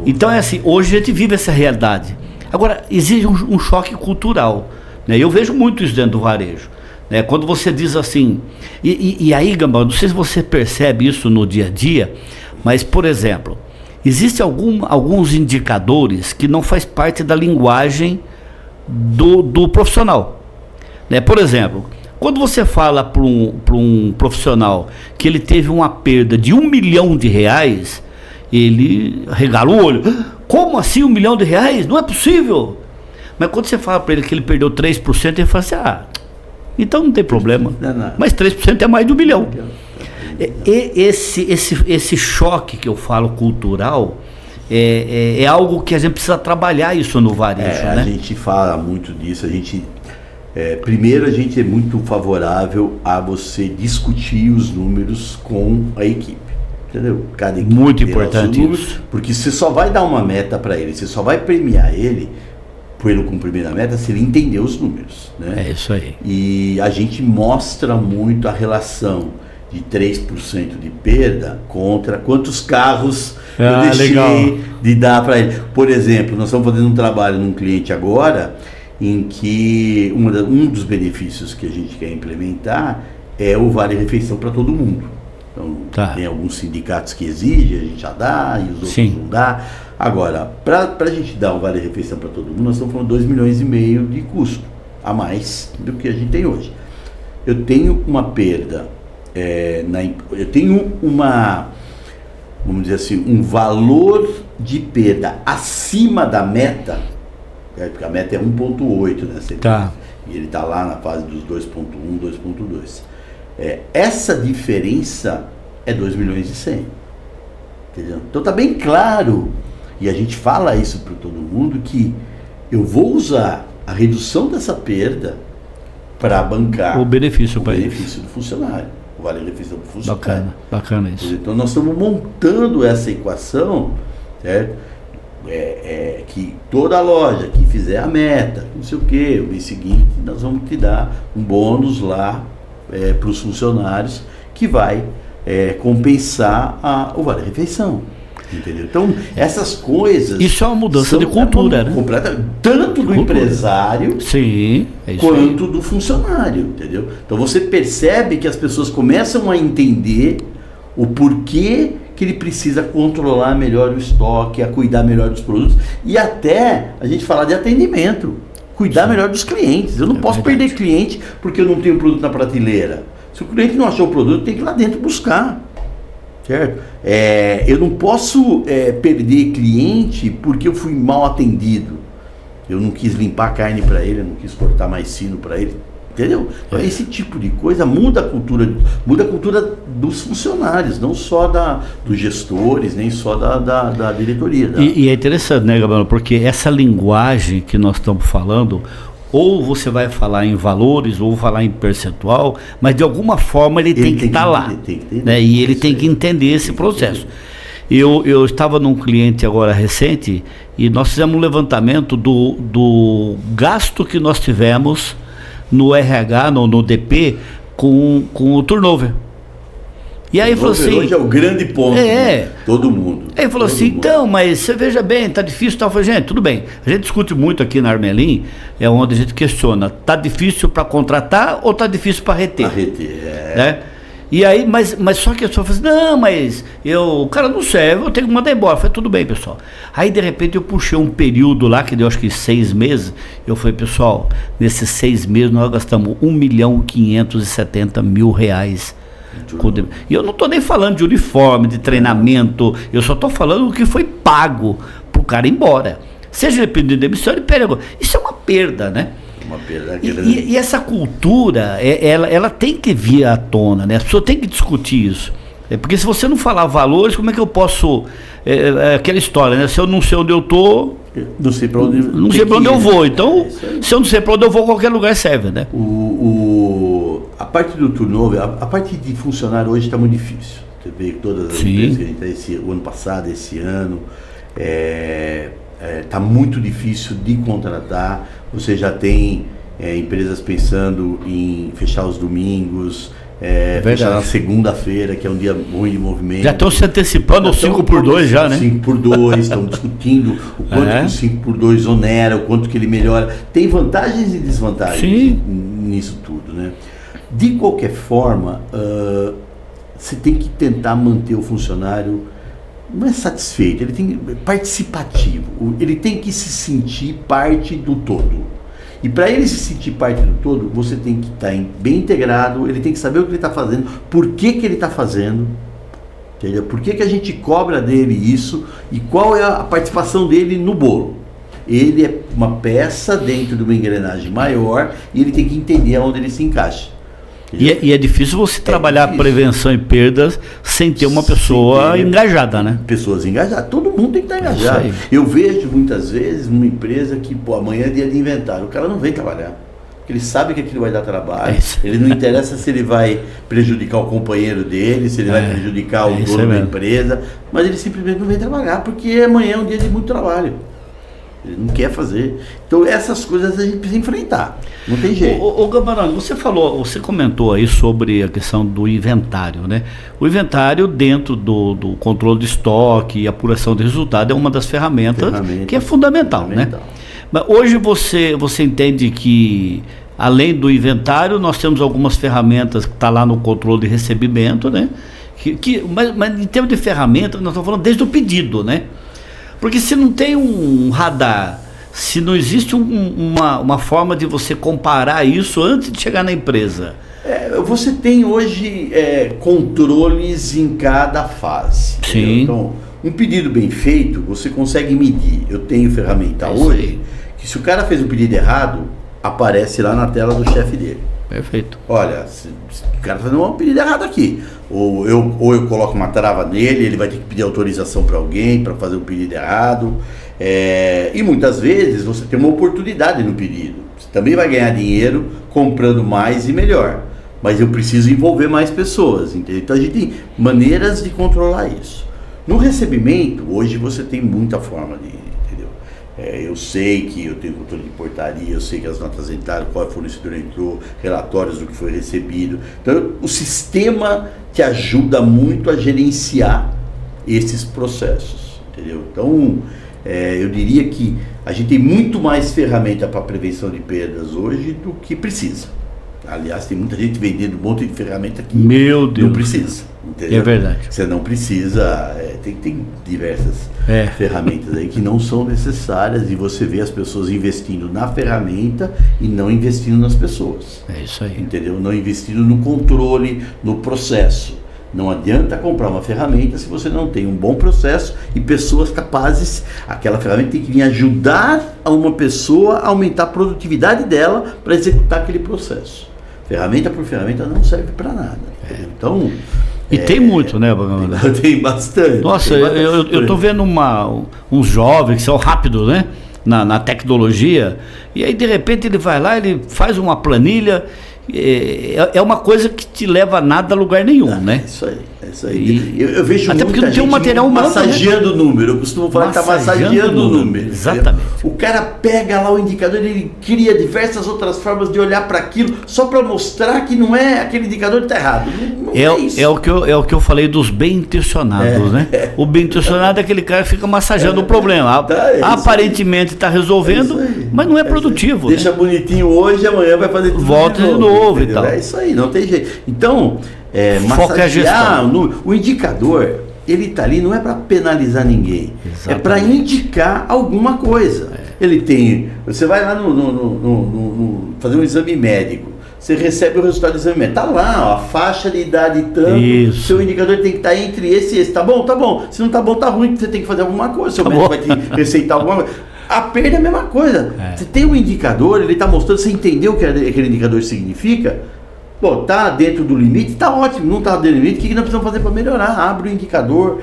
Então é assim, hoje a gente vive essa realidade. Agora, existe um choque cultural. Né? Eu vejo muito isso dentro do varejo. Né? Quando você diz assim, e aí, Gambão, não sei se você percebe isso no dia a dia, mas, por exemplo, existem alguns indicadores que não faz parte da linguagem do profissional. Né? Por exemplo, quando você fala para um profissional que ele teve uma perda de R$1 milhão, ele regala o olho. Como assim R$1 milhão? Não é possível. Mas quando você fala para ele que ele perdeu 3%, ele fala assim, então não tem problema. Mas 3% é mais de R$1 milhão. Esse choque que eu falo cultural é algo que a gente precisa trabalhar isso no varejo. Né? A gente fala muito disso. Primeiro, a gente é muito favorável a você discutir os números com a equipe. Entendeu? Cada equipe muito importante isso. Porque você só vai dar uma meta para ele, você só vai premiar ele pelo cumprimento da meta se ele entender os números. Né? É isso aí. E a gente mostra muito a relação de 3% de perda contra quantos carros eu deixei de dar para ele. Por exemplo, nós estamos fazendo um trabalho num cliente agora em que um dos benefícios que a gente quer implementar é o vale-refeição para todo mundo. Então, tem alguns sindicatos que exigem, a gente já dá, e os outros não dá. Agora, para a gente dar um vale-refeição para todo mundo, nós estamos falando de 2,5 milhões de custo, a mais do que a gente tem hoje. Eu tenho uma perda, eu tenho vamos dizer assim, um valor de perda acima da meta, porque a meta é 1,8, né? E ele está lá na fase dos 2,1, 2,2. Essa diferença é 2 milhões e 100. Entendeu? Então está bem claro, e a gente fala isso para todo mundo, que eu vou usar a redução dessa perda para bancar o benefício do funcionário, o vale-refeição do funcionário. Bacana isso. Então nós estamos montando essa equação, certo? Que toda loja que fizer a meta, não sei o que, o mês seguinte nós vamos te dar um bônus lá para os funcionários que vai compensar o vale-refeição. Entendeu? Então, essas coisas... Isso é uma mudança de cultura, né? Tanto do empresário quanto do funcionário, entendeu? Então, você percebe que as pessoas começam a entender o porquê que ele precisa controlar melhor o estoque, a cuidar melhor dos produtos e até a gente falar de atendimento. cuidar melhor dos clientes. Eu não posso perder cliente porque eu não tenho produto na prateleira. Se o cliente não achou o produto, tem que ir lá dentro buscar. Certo? Eu não posso perder cliente porque eu fui mal atendido. Eu não quis limpar a carne para ele, eu não quis cortar mais fino para ele. Entendeu? Esse tipo de coisa muda a cultura dos funcionários, não só dos gestores, nem só da diretoria. E é interessante, né, Gabriel? Porque essa linguagem que nós estamos falando, ou você vai falar em valores, ou falar em percentual, mas de alguma forma ele tem que estar lá. Né? E ele tem que entender esse processo. Eu estava num cliente agora recente e nós fizemos um levantamento do gasto que nós tivemos no RH, no DP, com o turnover. E aí falou assim... Hoje é o grande ponto, né? Todo mundo. Aí falou assim, então, mas você veja bem, tá difícil, tal. Eu falei, gente, tudo bem. A gente discute muito aqui na Armelim, é onde a gente questiona, tá difícil para contratar ou tá difícil para reter? Para reter, né? E aí, mas só que a pessoa fala assim, não, mas o cara não serve, eu tenho que mandar embora. Eu falei, tudo bem, pessoal. Aí, de repente, eu puxei um período lá, que deu acho que 6 meses. Eu falei, pessoal, nesses 6 meses nós gastamos R$1.570.000. E eu não estou nem falando de uniforme, de treinamento, eu só estou falando o que foi pago para o cara ir embora. Seja ele pedindo demissão, ele pega. Isso é uma perda, né? Uma perda e essa cultura, ela tem que vir à tona, né? As pessoas têm que discutir isso. Porque se você não falar valores, como é que eu posso... aquela história, né? Se eu não sei onde eu estou... Não sei para onde, eu vou. Então, se eu não sei para onde eu vou, qualquer lugar serve, né? A parte do turnover, a parte de funcionário hoje está muito difícil. Você vê todas as empresas que a gente está o ano passado, esse ano, está muito difícil de contratar. Você já tem empresas pensando em fechar os domingos, fechar na segunda-feira, que é um dia ruim de movimento. Já estão se antecipando aos 5x2 já, né? 5x2, estão discutindo o quanto que o 5x2 onera, o quanto que ele melhora. Tem vantagens e desvantagens nisso tudo, né? De qualquer forma, você tem que tentar manter o funcionário não é satisfeito, ele tem participativo, ele tem que se sentir parte do todo. E para ele se sentir parte do todo, você tem que estar bem integrado, ele tem que saber o que ele está fazendo, por que ele está fazendo, entendeu? Por que a gente cobra dele isso e qual é a participação dele no bolo. Ele é uma peça dentro de uma engrenagem maior e ele tem que entender onde ele se encaixa. E é difícil você trabalhar prevenção e perdas sem ter uma pessoa engajada, né? Pessoas engajadas. Todo mundo tem que estar engajado. Eu vejo muitas vezes numa empresa que, amanhã é dia de inventário. O cara não vem trabalhar. Porque ele sabe que aquilo vai dar trabalho. Ele não interessa se ele vai prejudicar o companheiro dele, se ele vai prejudicar o dono da empresa. Mas ele simplesmente não vem trabalhar porque amanhã é um dia de muito trabalho. Ele não quer fazer. Então essas coisas a gente precisa enfrentar. Não tem jeito. Ô Gabarano, você comentou aí sobre a questão do inventário, né? O inventário dentro do controle de estoque e apuração de resultado é uma das ferramentas que é fundamental, né? Mas hoje você entende que além do inventário nós temos algumas ferramentas que estão lá no controle de recebimento, né? Mas em termos de ferramenta nós estamos falando desde o pedido, né? Porque se não tem um radar, se não existe uma forma de você comparar isso antes de chegar na empresa. Você tem hoje controles em cada fase. Sim. Então, um pedido bem feito, você consegue medir. Eu tenho ferramenta hoje, que se o cara fez um pedido errado, aparece lá na tela do chefe dele. Perfeito. Olha, se o cara fazendo um pedido errado aqui, ou eu coloco uma trava nele, ele vai ter que pedir autorização para alguém para fazer um pedido errado. E muitas vezes você tem uma oportunidade no pedido. Você também vai ganhar dinheiro comprando mais e melhor. Mas eu preciso envolver mais pessoas, entendeu? Então a gente tem maneiras de controlar isso. No recebimento, hoje você tem muita forma de, entendeu? Eu sei que eu tenho controle de portaria, eu sei que as notas entraram, qual fornecedor entrou, relatórios do que foi recebido. Então o sistema te ajuda muito a gerenciar esses processos, entendeu? Então eu diria que a gente tem muito mais ferramenta para prevenção de perdas hoje do que precisa. Aliás, tem muita gente vendendo um monte de ferramenta que Meu Deus, não precisa. Entendeu? É verdade. Você não precisa. tem diversas ferramentas aí que não são necessárias, e você vê as pessoas investindo na ferramenta e não investindo nas pessoas. É isso aí. Entendeu? Não investindo no controle, no processo. Não adianta comprar uma ferramenta se você não tem um bom processo e pessoas capazes. Aquela ferramenta tem que vir ajudar a uma pessoa a aumentar a produtividade dela para executar aquele processo. Ferramenta por ferramenta não serve para nada. Então... E tem muito, né, Bagão? Tem bastante. Nossa, eu tô vendo uns jovens que são rápidos, né? Na tecnologia, e aí de repente ele vai lá, ele faz uma planilha. É uma coisa que te leva a nada a lugar nenhum, né? Isso aí. Eu vejo até porque não tem um material humano, massageando o número. Eu costumo falar que está massageando o número. Exatamente. O cara pega lá o indicador, ele cria diversas outras formas de olhar para aquilo, só para mostrar que não é aquele indicador que está errado. Não é isso. É o que eu falei dos bem intencionados, né? O bem intencionado é aquele cara que fica massageando o problema. Aparentemente está resolvendo, mas não é produtivo. Deixa bonitinho hoje, amanhã vai fazer tudo. Volta de novo e tal. É isso aí, não tem jeito. Então, massagear o indicador, ele está ali não é para penalizar ninguém, é para indicar alguma coisa. Ele tem, você vai lá fazer um exame médico, você recebe o resultado do exame médico, está lá, ó, a faixa de idade tanto, seu indicador tem que estar entre esse e esse, tá bom, se não está bom, tá ruim, você tem que fazer alguma coisa, seu médico vai te receitar alguma coisa. A perda é a mesma coisa. Você tem um indicador, ele está mostrando, você entendeu o que aquele indicador significa? Pô, tá dentro do limite, tá ótimo. Não tá dentro do limite, o que nós precisamos fazer para melhorar? Abre o indicador,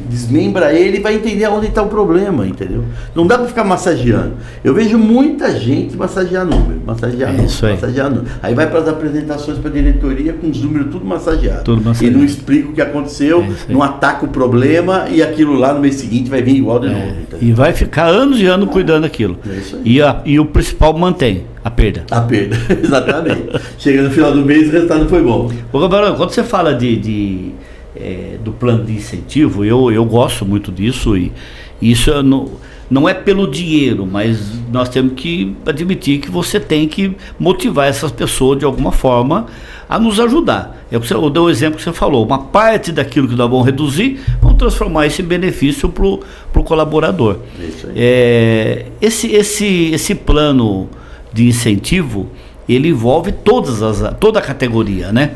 desmembra ele e vai entender onde está o problema, entendeu? Não dá para ficar massageando. Eu vejo muita gente massagear número, massagear número. Aí vai para as apresentações para a diretoria com os números tudo massageado. E não explica o que aconteceu, não ataca o problema, e aquilo lá no mês seguinte vai vir igual de novo. Entendeu? E vai ficar anos e anos cuidando daquilo. É isso aí. E o principal mantém. A perda, exatamente. Chega no final do mês, o resultado foi bom. Ô Gabriel, quando você fala do plano de incentivo, eu gosto muito disso, e isso não é pelo dinheiro, mas nós temos que admitir que você tem que motivar essas pessoas de alguma forma a nos ajudar. Eu dei o exemplo que você falou, uma parte daquilo que nós vamos reduzir, vamos transformar esse benefício para o colaborador. Isso aí. Esse plano de incentivo, ele envolve toda a categoria, né?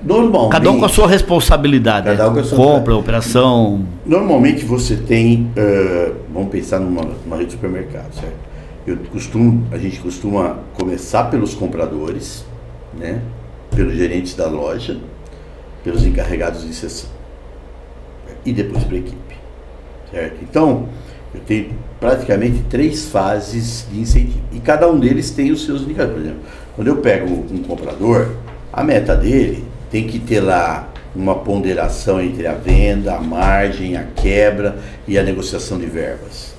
Normalmente... Cada um com a sua responsabilidade. Cada um com a sua compra, operação... Normalmente você tem... vamos pensar numa rede de supermercado, certo? A gente costuma começar pelos compradores, né? Pelos gerentes da loja, pelos encarregados de seção. E depois para a equipe, certo? Então, eu tenho praticamente 3 fases de incentivo. E cada um deles tem os seus indicadores. Por exemplo, quando eu pego um comprador, a meta dele tem que ter lá uma ponderação entre a venda, a margem, a quebra e a negociação de verbas.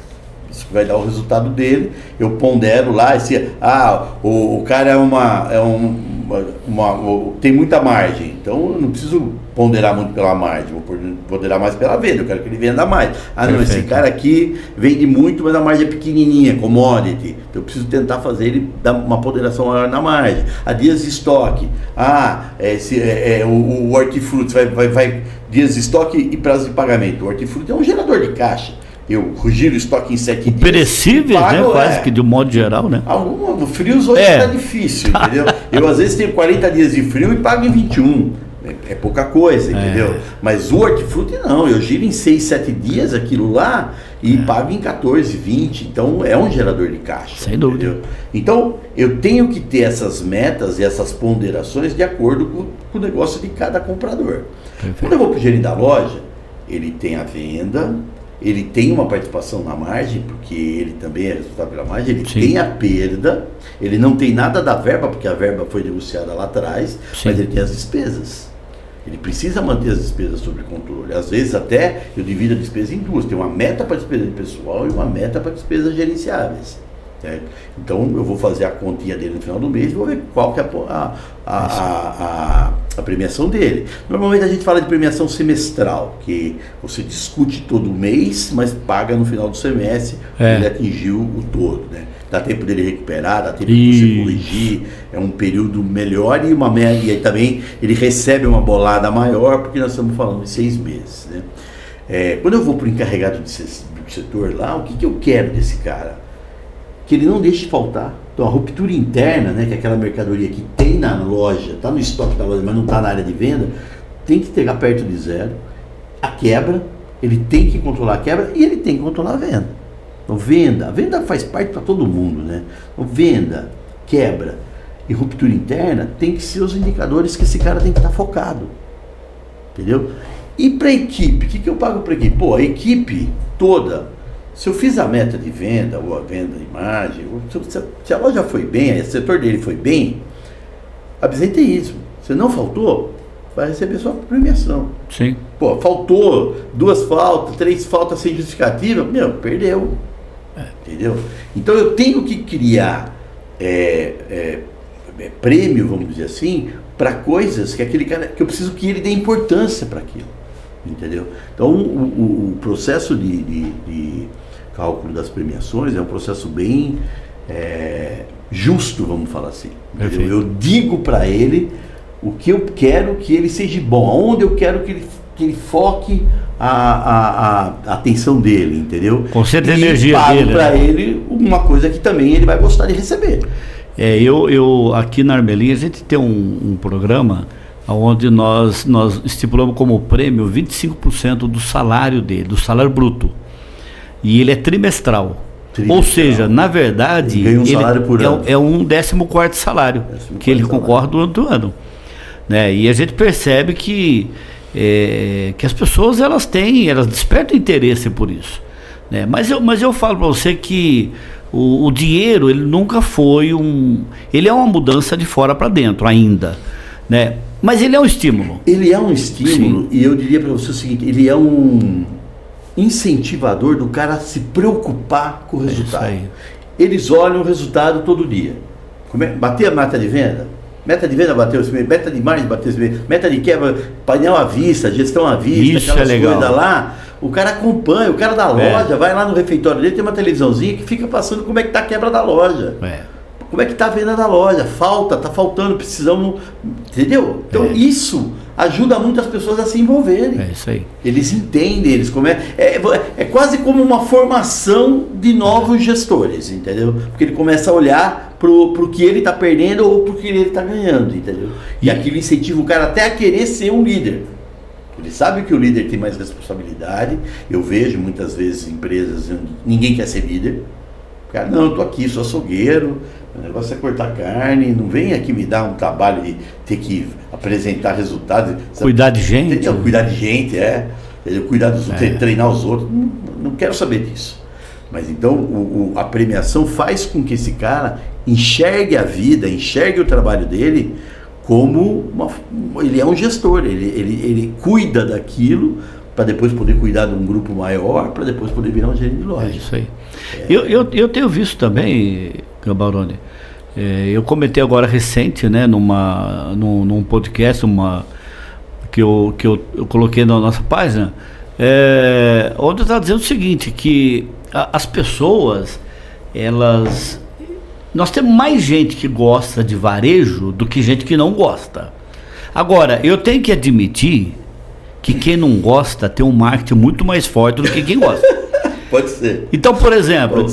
Isso vai dar o resultado dele. Eu pondero lá, o cara tem muita margem, então eu não preciso ponderar muito pela margem, vou ponderar mais pela venda, eu quero que ele venda mais. Não, esse cara aqui vende muito, mas a margem é pequenininha, commodity, então eu preciso tentar fazer ele dar uma ponderação maior na margem. A dias de estoque, o hortifruti vai dias de estoque e prazo de pagamento. O hortifruti é um gerador de caixa. Eu giro o estoque em 7 dias. Perecíveis, né? Quase que de um modo geral, né? Frios hoje está difícil, entendeu? Eu às vezes tenho 40 dias de frio e pago em 21. É pouca coisa, entendeu? Mas o hortifruti não, eu giro em 6, 7 dias aquilo lá e pago em 14, 20. Então é um gerador de caixa. Sem dúvida. Entendeu? Então eu tenho que ter essas metas e essas ponderações de acordo com o negócio de cada comprador. Perfeito. Quando eu vou para o gerente da loja, ele tem a venda, ele tem uma participação na margem, porque ele também é responsável pela margem, ele tem a perda, ele não tem nada da verba, porque a verba foi negociada lá atrás, mas ele tem as despesas. Ele precisa manter as despesas sob controle. Às vezes até eu divido a despesa em duas, tem uma meta para despesa de pessoal e uma meta para despesas gerenciáveis. Certo? Então eu vou fazer a continha dele no final do mês e vou ver qual que é a premiação dele. Normalmente a gente fala de premiação semestral, que você discute todo mês, mas paga no final do semestre, ele atingiu o todo, né? Dá tempo dele recuperar, dá tempo de você corrigir, é um período melhor e uma média, e aí também ele recebe uma bolada maior, porque nós estamos falando de 6 meses, né? Quando eu vou para o encarregado do setor lá, o que eu quero desse cara? Que ele não deixe faltar. Então a ruptura interna, né, que é aquela mercadoria que tem na loja, está no estoque da loja, mas não está na área de venda, tem que chegar perto de zero. A quebra, ele tem que controlar a quebra e ele tem que controlar a venda. Então a venda faz parte para todo mundo, né? Então venda, quebra e ruptura interna tem que ser os indicadores que esse cara tem que estar focado. Entendeu? E para a equipe, o que eu pago para a equipe? Pô, a equipe toda, se eu fiz a meta de venda, ou a venda de imagem, se a loja foi bem, o setor dele foi bem, absenteísmo. Se não faltou, vai receber sua premiação. Sim. Pô, faltou 2 faltas, 3 faltas sem justificativa, perdeu. Entendeu? Então eu tenho que criar prêmio, vamos dizer assim, para coisas que aquele cara, que eu preciso que ele dê importância para aquilo. Entendeu? Então o processo de cálculo das premiações é um processo bem justo, vamos falar assim. Eu digo para ele o que eu quero que ele seja bom, aonde eu quero que ele foque a atenção dele, entendeu? Concentra a energia dele. Para ele uma coisa que também ele vai gostar de receber. Eu aqui na Armelinha a gente tem um programa onde nós estipulamos como prêmio 25% do salário dele, do salário bruto. E ele é trimestral. Ou seja, na verdade, ele ganha um salário por ano. É um 14º salário que ele concorre durante o ano. Né? E a gente percebe que as pessoas elas despertam interesse por isso. Né? Mas eu falo para você que o dinheiro ele nunca foi ele é uma mudança de fora para dentro ainda. Né? Mas ele é um estímulo. Ele é um estímulo. Sim. E eu diria para você o seguinte, ele é um incentivador do cara a se preocupar com o resultado. Eles olham o resultado todo dia. Bater a meta de venda? Meta de venda bateu esse mês, meta de margem bateu esse mês, meta de quebra, painel à vista, gestão à vista, isso é legal. Coisas lá, o cara acompanha, o cara da loja vai lá no refeitório dele, tem uma televisãozinha que fica passando como é que tá a quebra da loja. Como é que tá a venda da loja, tá faltando, precisamos, entendeu? Então isso ajuda muito as pessoas a se envolverem. É isso aí. Eles entendem, eles é quase como uma formação de novos gestores, entendeu? Porque ele começa a olhar pro que ele está perdendo ou pro que ele está ganhando, entendeu? E aquilo incentiva o cara até a querer ser um líder. Ele sabe que o líder tem mais responsabilidade. Eu vejo muitas vezes empresas, ninguém quer ser líder. O cara, não, eu tô aqui, sou açougueiro, o negócio é cortar carne, não vem aqui me dar um trabalho de ter que apresentar resultados. Cuidar de gente. Entendeu? Cuidar de gente, cuidar dos outros, treinar os outros. Não quero saber disso. Mas então a premiação faz com que esse cara enxergue a vida, enxergue o trabalho dele como ele é um gestor, ele cuida daquilo para depois poder cuidar de um grupo maior, para depois poder virar um gerente de loja. É isso aí. Eu tenho visto também, Gambaroni, eu comentei agora recente, né, num podcast, que eu coloquei na nossa página, onde eu estava dizendo o seguinte, que as pessoas, nós temos mais gente que gosta de varejo do que gente que não gosta. Agora, eu tenho que admitir que quem não gosta tem um marketing muito mais forte do que quem gosta. Pode ser. Então, por exemplo,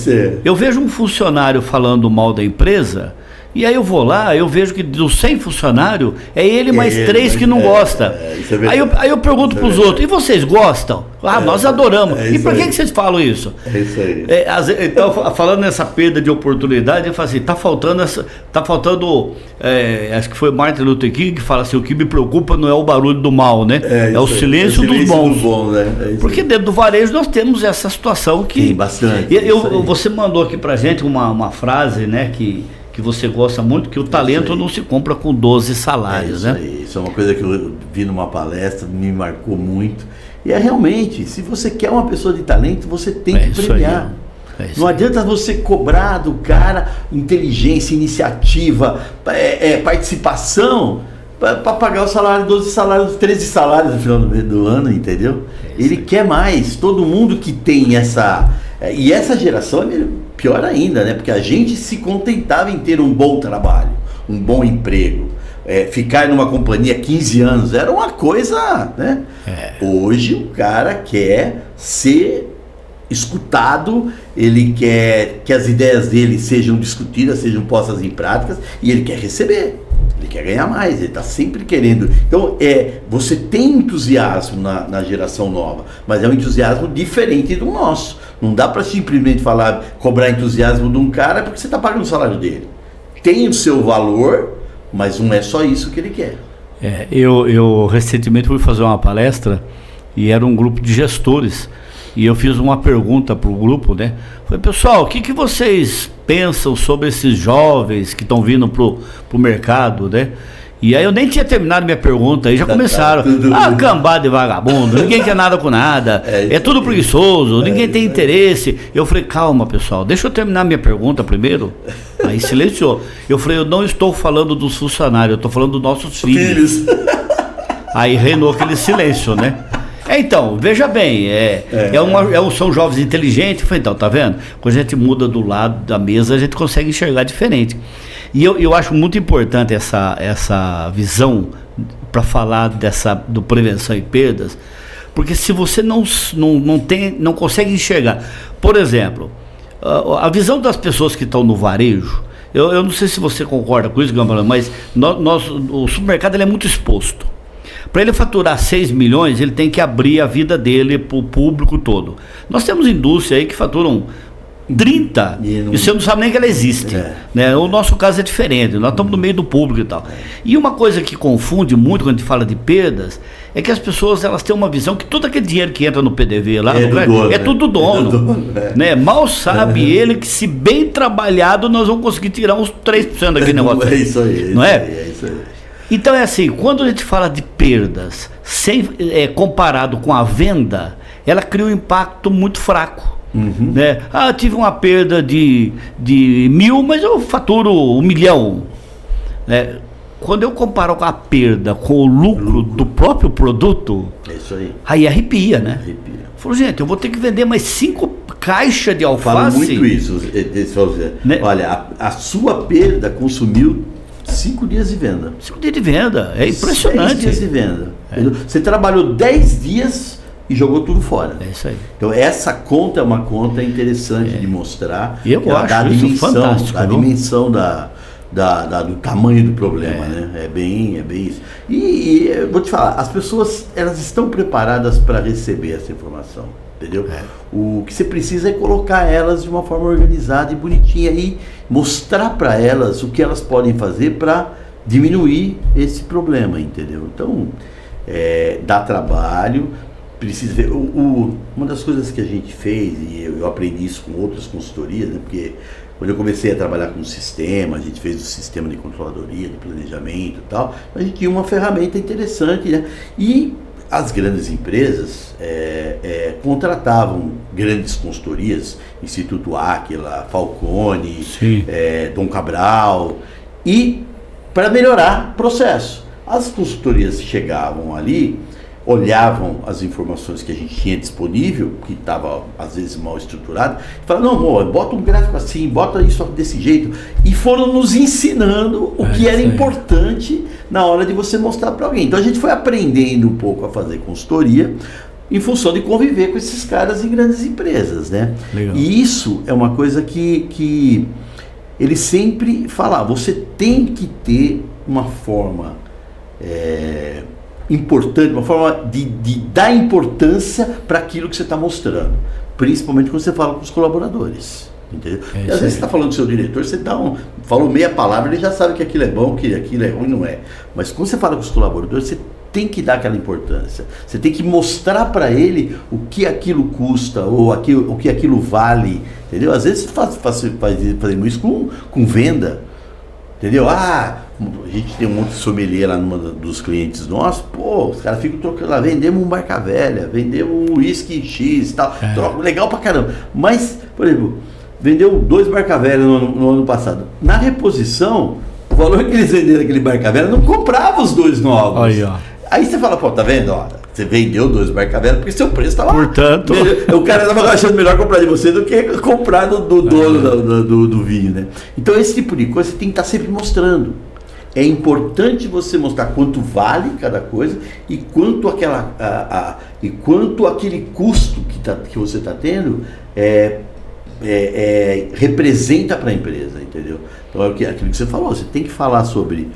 eu vejo um funcionário falando mal da empresa, e aí eu vou lá, eu vejo que dos 100 funcionários, é ele mais 3 que não gosta. Aí eu pergunto para os outros, e vocês gostam? Nós adoramos. E por que vocês falam isso? É isso aí. Então, falando nessa perda de oportunidade, eu falo assim, tá faltando, acho que foi Martin Luther King que fala assim, o que me preocupa não é o barulho do mal, né? É o silêncio dos bons. Né? Porque dentro do varejo nós temos essa situação que... Tem bastante. Você mandou aqui pra gente uma frase, né, que você gosta muito, que o talento não se compra com 12 salários, né? Isso é uma coisa que eu vi numa palestra, me marcou muito. E realmente, se você quer uma pessoa de talento, você tem que premiar. Não adianta você cobrar do cara inteligência, iniciativa, participação, para pagar o salário, 12 salários, 13 salários no final do ano, entendeu? Ele quer mais. Todo mundo que tem essa... E essa geração é pior ainda, né? Porque a gente se contentava em ter um bom trabalho, um bom emprego. ficar numa companhia 15 anos era uma coisa, né? Hoje o cara quer ser escutado, ele quer que as ideias dele sejam discutidas, sejam postas em práticas, e ele quer receber, ele quer ganhar mais, ele está sempre querendo. Então, você tem entusiasmo na geração nova, mas é um entusiasmo diferente do nosso. Não dá para simplesmente cobrar entusiasmo de um cara porque você está pagando o salário dele. Tem o seu valor, mas não é só isso que ele quer. Eu recentemente fui fazer uma palestra e era um grupo de gestores. E eu fiz uma pergunta para o grupo, né? Falei, pessoal, o que vocês pensam sobre esses jovens que estão vindo pro mercado, né? E aí eu nem tinha terminado minha pergunta, aí já começaram, cambada de vagabundo, ninguém quer nada com nada, é tudo preguiçoso, ninguém tem interesse. Eu falei, calma pessoal, deixa eu terminar minha pergunta primeiro. Aí silenciou. Eu falei, eu não estou falando dos funcionários, eu estou falando dos nossos filhos. Aí reinou aquele silêncio, né? Então, veja bem, são jovens inteligentes. Então, tá vendo? Quando a gente muda do lado da mesa, a gente consegue enxergar diferente. E eu acho muito importante essa visão para falar do prevenção e perdas, porque se você não consegue enxergar, por exemplo, a visão das pessoas que estão no varejo, eu não sei se você concorda com isso, Gambara, mas o supermercado ele é muito exposto. Para ele faturar 6 milhões, ele tem que abrir a vida dele para o público todo. Nós temos indústria aí que faturam 30 e você não sabe nem que ela existe. Né? O nosso caso é diferente, nós estamos no meio do público e tal. E uma coisa que confunde muito quando a gente fala de perdas é que as pessoas elas têm uma visão que todo aquele dinheiro que entra no PDV lá é tudo do dono. Né? Mal sabe ele que, se bem trabalhado, nós vamos conseguir tirar uns 3% daquele negócio. É isso aí. Não é? É isso aí. Então é assim, quando a gente fala de perdas, comparado com a venda, ela cria um impacto muito fraco. Né? Tive uma perda de 1.000, mas eu faturo 1 milhão. Né? Quando eu comparo a perda com o lucro do próprio produto, é isso aí arrepia, né? Falou, gente, eu vou ter que vender mais 5 caixas de alface. Falo muito isso, né? Olha, a sua perda consumiu 5 dias de venda. 5 dias de venda, é impressionante. 6 dias de venda. Você trabalhou 10 dias e jogou tudo fora. É isso aí. Então essa conta é uma conta interessante de mostrar. Eu acho isso fantástico. A dimensão do tamanho do problema, né? É bem isso. E eu vou te falar, as pessoas elas estão preparadas para receber essa informação. Entendeu? O que você precisa é colocar elas de uma forma organizada e bonitinha e mostrar para elas o que elas podem fazer para diminuir esse problema, entendeu? Então, dá trabalho, precisa ver. Uma das coisas que a gente fez, e eu aprendi isso com outras consultorias, né? Porque quando eu comecei a trabalhar com o sistema, a gente fez o sistema de controladoria, de planejamento e tal, a gente tinha uma ferramenta interessante, né? E as grandes empresas contratavam grandes consultorias, Instituto Áquila, Falcone, Dom Cabral, e para melhorar o processo. As consultorias chegavam ali, olhavam as informações que a gente tinha disponível, que estava às vezes mal estruturado, e falavam, não, amor, bota um gráfico assim, bota isso desse jeito, e foram nos ensinando o que era importante na hora de você mostrar para alguém. Então a gente foi aprendendo um pouco a fazer consultoria em função de conviver com esses caras em grandes empresas, né? Legal. E isso é uma coisa que ele sempre fala, você tem que ter uma forma importante, uma forma de dar importância para aquilo que você está mostrando, principalmente quando você fala com os colaboradores, entendeu? Porque às vezes você está falando com o seu diretor, você falou meia palavra, ele já sabe que aquilo é bom, que aquilo é ruim, não é. Mas quando você fala com os colaboradores, você tem que dar aquela importância, você tem que mostrar para ele o que aquilo custa, ou o que aquilo vale, entendeu? Às vezes fazemos isso com venda, entendeu? A gente tem um monte de sommelier lá numa dos clientes nossos, os caras ficam trocando lá, vendemos um Barca Velha, vendemos um whisky X e tal, legal pra caramba. Mas, por exemplo, vendeu 2 Barca Velha no ano passado. Na reposição, o valor que eles venderam aquele Barca Velha não comprava os 2 novos. Aí você fala, tá vendo? Você vendeu 2 Barca Velha porque seu preço estava... Portanto... O cara estava achando melhor comprar de você do que comprar do dono do vinho, né? Então esse tipo de coisa você tem que estar sempre mostrando. É importante você mostrar quanto vale cada coisa e quanto aquele custo que você está tendo representa para a empresa, entendeu? Então é aquilo que você falou, você tem que falar sobre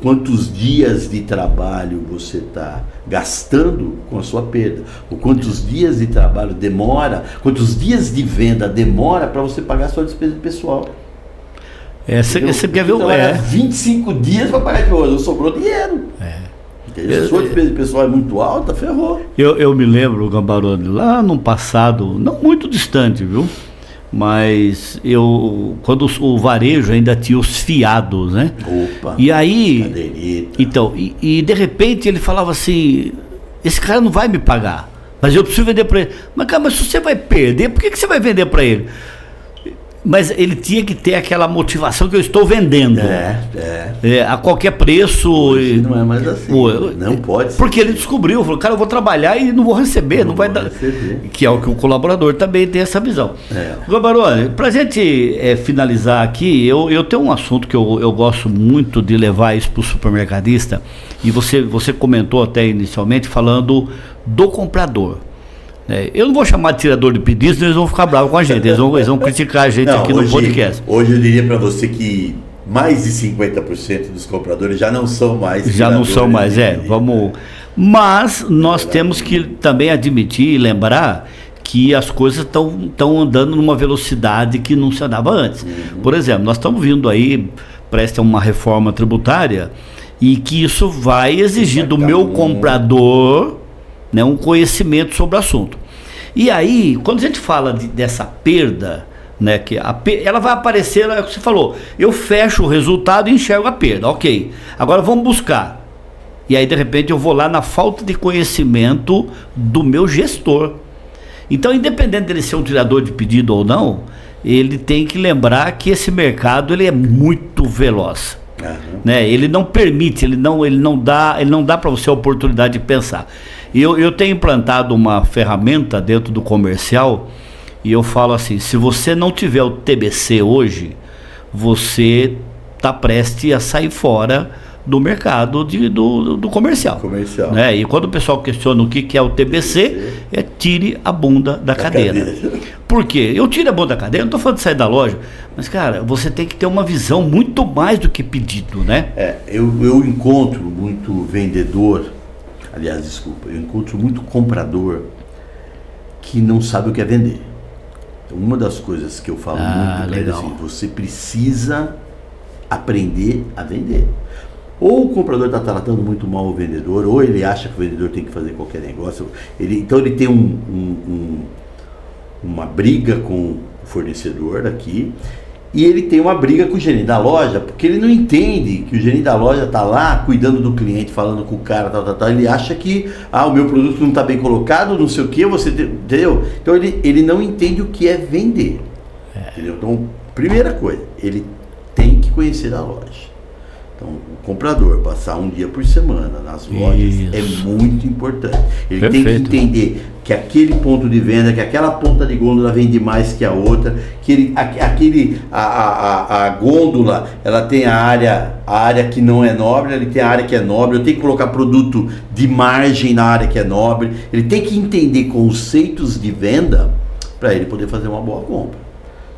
quantos dias de trabalho você está gastando com a sua perda, ou quantos dias de trabalho demora, quantos dias de venda demora para você pagar a sua despesa pessoal. Você quer ver 25 dias para pagar, não sobrou dinheiro. Se a sua despesa pessoal é muito alta, ferrou. Eu me lembro, Gambaroni, lá no passado, não muito distante, viu? Mas quando o varejo ainda tinha os fiados, né? Opa, e aí, cadeirita. Então, e de repente ele falava assim, esse cara não vai me pagar, mas eu preciso vender para ele. Mas cara, mas se você vai perder, por que você vai vender para ele? Mas ele tinha que ter aquela motivação que eu estou vendendo. A qualquer preço. Hoje não é mais assim. Não pode ser. Porque ele descobriu, falou, cara, eu vou trabalhar e não vou receber, não vai dar. Que é o que o colaborador também tem essa visão. Gambaroni, para a gente finalizar aqui, eu tenho um assunto que eu gosto muito de levar isso para o supermercadista, e você comentou até inicialmente falando do comprador. Eu não vou chamar de tirador de pedidos, eles vão ficar bravos com a gente, eles vão criticar a gente aqui no podcast. Hoje eu diria para você que mais de 50% dos compradores já não são mais. Mas nós temos que também admitir e lembrar que as coisas estão andando numa velocidade que não se andava antes. Por exemplo, nós estamos vindo aí, presta uma reforma tributária, e que isso vai exigir do meu comprador um conhecimento sobre o assunto. E aí, quando a gente fala dessa perda, que ela vai aparecer, é o que você falou, eu fecho o resultado e enxergo a perda, ok. Agora vamos buscar. E aí, de repente, eu vou lá na falta de conhecimento do meu gestor. Então, independente dele ser um tirador de pedido ou não, ele tem que lembrar que esse mercado ele é muito veloz. Ele não permite, ele não dá para você a oportunidade de pensar. Eu tenho implantado uma ferramenta dentro do comercial e eu falo assim, se você não tiver o TBC hoje, você está prestes a sair fora do mercado do comercial. E quando o pessoal questiona o que é o TBC, tire a bunda da cadeira. Por quê? Eu tiro a bunda da cadeira, não estou falando de sair da loja, mas cara, você tem que ter uma visão muito mais do que pedido, né? Eu encontro muito vendedor, eu encontro muito comprador que não sabe o que é vender. Então, uma das coisas que eu falo muito para ele é assim, você precisa aprender a vender. Ou o comprador está tratando muito mal o vendedor, ou ele acha que o vendedor tem que fazer qualquer negócio. Então ele tem uma briga com o fornecedor aqui, e ele tem uma briga com o gerente da loja, porque ele não entende que o gerente da loja está lá cuidando do cliente, falando com o cara, tal. Ele acha que o meu produto não está bem colocado, não sei o que, entendeu? Então ele não entende o que é vender. Entendeu? Então, primeira coisa, ele tem que conhecer a loja. Então, o comprador passar um dia por semana nas lojas é muito importante. Ele tem que entender que aquele ponto de venda, que aquela ponta de gôndola vende mais que a outra, que a gôndola ela tem a área que não é nobre, ele tem a área que é nobre. Eu tenho que colocar produto de margem na área que é nobre. Ele tem que entender conceitos de venda para ele poder fazer uma boa compra.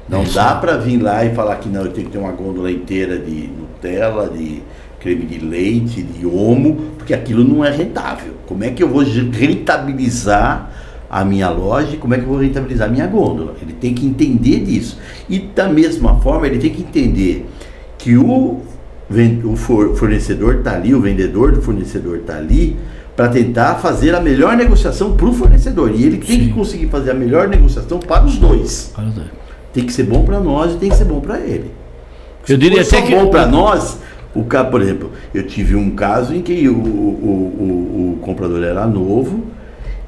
Não dá para vir lá e falar que não, eu tenho que ter uma gôndola inteira de Nutella, de creme de leite, de Omo, porque aquilo não é rentável. Como é que eu vou rentabilizar a minha loja e como é que eu vou rentabilizar a minha gôndola? Ele tem que entender disso. E da mesma forma, ele tem que entender que o fornecedor está ali, o vendedor do fornecedor está ali para tentar fazer a melhor negociação para o fornecedor. E ele tem que conseguir fazer a melhor negociação para os dois. Tem que ser bom para nós e tem que ser bom para ele. Eu diria até que bom para nós, o cara, por exemplo, eu tive um caso em que o comprador era novo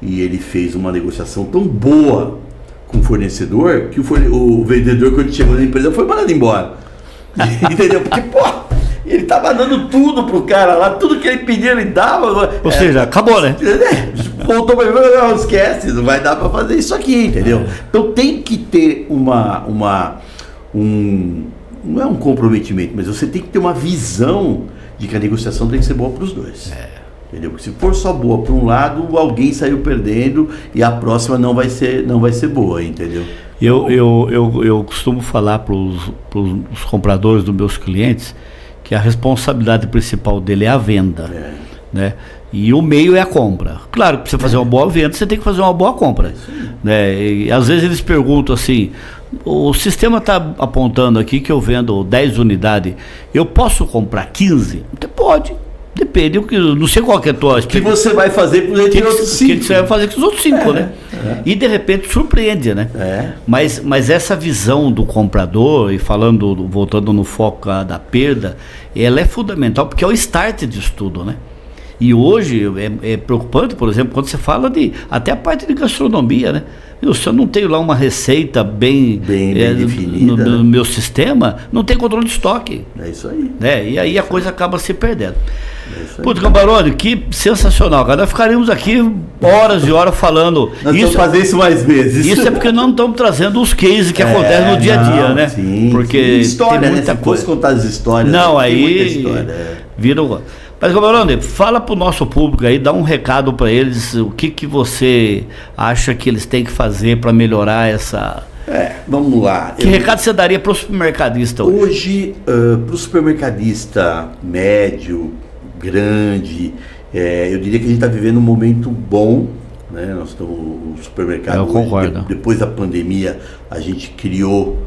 e ele fez uma negociação tão boa com o fornecedor que o vendedor, quando chegou na empresa, foi mandado embora. Entendeu? Porque, ele tava dando tudo pro cara lá, tudo que ele pedia ele dava. Ou seja, acabou, né? Voltou pra mim, não, esquece, não vai dar pra fazer isso aqui, entendeu? Então tem que ter não é um comprometimento, mas você tem que ter uma visão de que a negociação tem que ser boa para os dois. Entendeu? Porque se for só boa para um lado, alguém saiu perdendo e a próxima não vai ser boa, entendeu? Eu costumo falar para os compradores dos meus clientes que a responsabilidade principal dele é a venda, né? E o meio é a compra. Claro que para você fazer uma boa venda, você tem que fazer uma boa compra, né? E às vezes eles perguntam assim, o sistema está apontando aqui que eu vendo 10 unidades, eu posso comprar 15? Você pode. Depende, não sei qual que é a tua experiência. O que você vai fazer com os outros 5? O que você vai fazer com os outros 5, né? E de repente surpreende, né? Mas essa visão do comprador, e voltando no foco da perda, ela é fundamental, porque é o start disso tudo, né? E hoje é preocupante, por exemplo, quando você fala até a parte de gastronomia, né? Se eu não tenho lá uma receita bem definida no meu sistema, não tem controle de estoque. É isso aí. E aí a coisa acaba se perdendo. Putz, Gambaroni, que sensacional, cara. Nós ficaremos aqui horas e horas falando. Nós vamos fazer isso mais vezes. Isso é porque não estamos trazendo os cases que acontecem no dia a dia, né? Sim, porque história, tem muita coisa. coisa. Se fosse contar as histórias, não, aí muita história. Vira o... Mas, Gambaroni, fala para o nosso público aí, dá um recado para eles, o que você acha que eles têm que fazer para melhorar essa... Vamos lá. Que recado você daria para o supermercadista hoje? Hoje, para o supermercadista médio, grande, eu diria que a gente está vivendo um momento bom, né? Nós estamos, o supermercado, eu concordo. Depois da pandemia, a gente criou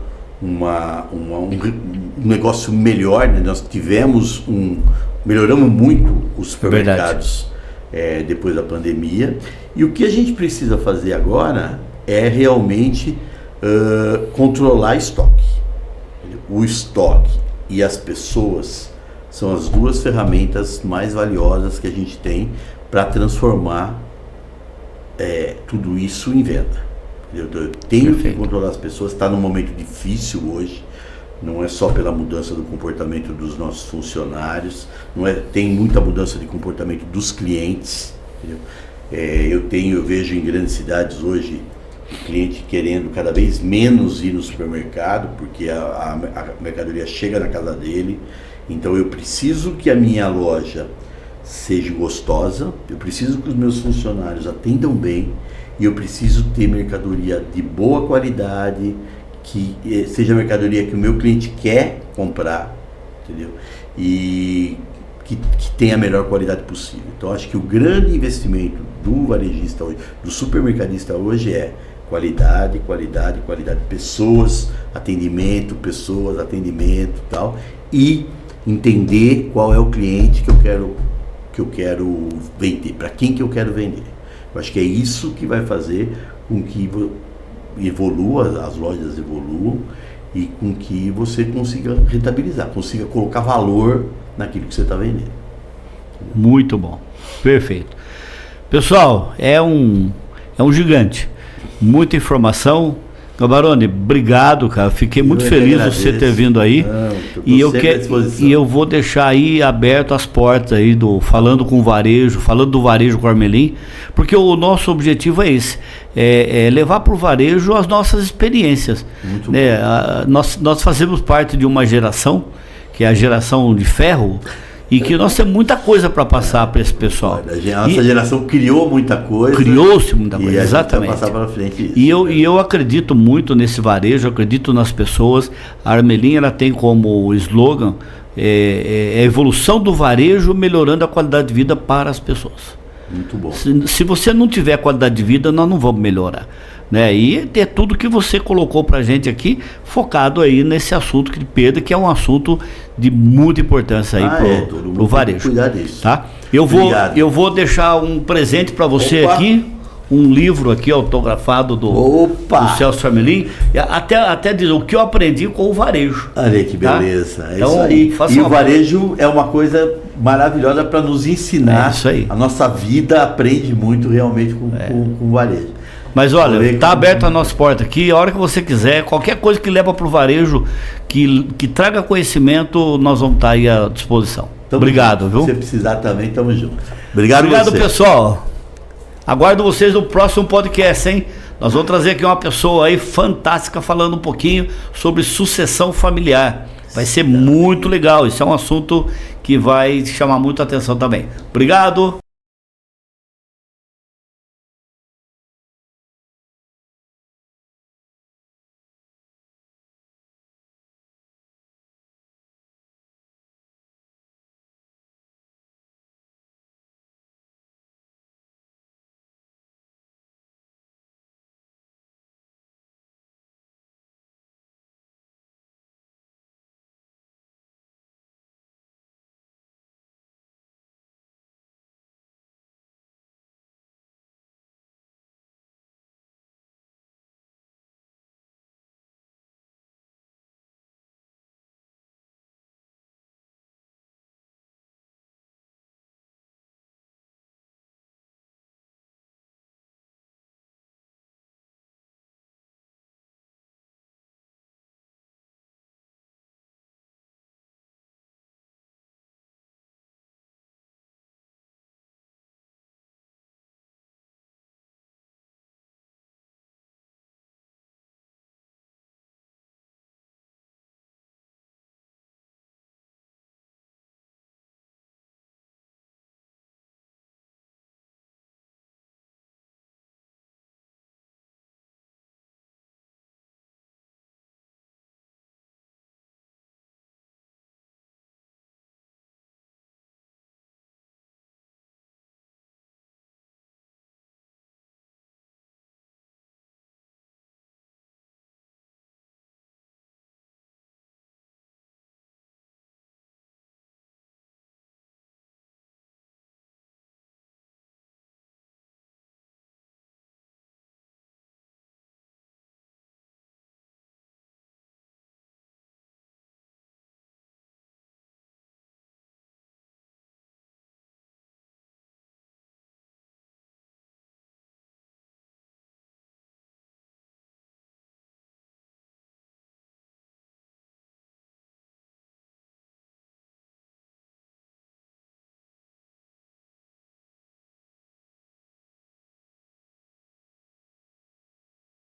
um negócio melhor, né? Nós melhoramos muito os supermercados depois da pandemia, e o que a gente precisa fazer agora é realmente controlar estoque. O estoque e as pessoas são as duas ferramentas mais valiosas que a gente tem para transformar tudo isso em venda. Eu tenho que controlar as pessoas, está num momento difícil hoje. Não é só pela mudança do comportamento dos nossos funcionários, tem muita mudança de comportamento dos clientes. Eu vejo em grandes cidades hoje o cliente querendo cada vez menos ir no supermercado, porque a mercadoria chega na casa dele. Então eu preciso que a minha loja seja gostosa, eu preciso que os meus funcionários atendam bem, e eu preciso ter mercadoria de boa qualidade, que seja a mercadoria que o meu cliente quer comprar, entendeu? E que tenha a melhor qualidade possível. Então acho que o grande investimento do varejista hoje, do supermercadista hoje é qualidade, pessoas, atendimento e tal, e entender qual é o cliente que eu quero vender, para quem que eu quero vender. Eu acho que é isso que vai fazer com que as lojas evoluam e com que você consiga rentabilizar, consiga colocar valor naquilo que você está vendendo. Muito bom, perfeito. Pessoal, é um gigante, muita informação. Gambaroni, obrigado, cara. Fiquei muito feliz de você ter vindo aí. E eu vou deixar aí aberto as portas aí falando do varejo com o Armelim, porque o nosso objetivo é esse, é levar para o varejo as nossas experiências. Muito bom. Nós fazemos parte de uma geração, que é a geração de ferro, e que nós temos muita coisa para passar para esse pessoal. A nossa geração criou muita coisa. Criou-se muita coisa, exatamente. Passar para frente isso. E eu acredito muito nesse varejo, acredito nas pessoas. A Armelim, ela tem como slogan a evolução do varejo, melhorando a qualidade de vida para as pessoas. Muito bom. Se você não tiver qualidade de vida, nós não vamos melhorar. Né? E é tudo que você colocou pra gente aqui, focado aí nesse assunto de perda, que é um assunto de muita importância aí pro varejo. Cuidar disso. Tá? Eu vou deixar um presente para você aqui, um livro aqui autografado do Celso Armelim, até dizer o que eu aprendi com o varejo. Olha que beleza. Tá? É então, isso aí. E o varejo é uma coisa maravilhosa para nos ensinar. É isso aí. A nossa vida aprende muito realmente com o varejo. Mas olha, está aberta a nossa porta aqui, a hora que você quiser, qualquer coisa que leva para o varejo, que traga conhecimento, nós vamos estar aí à disposição. Obrigado, viu? Se você precisar também, estamos juntos. Obrigado, pessoal. Aguardo vocês no próximo podcast, hein? Nós vamos trazer aqui uma pessoa aí fantástica falando um pouquinho sobre sucessão familiar. Vai ser muito legal. Isso é um assunto que vai chamar muita atenção também. Obrigado.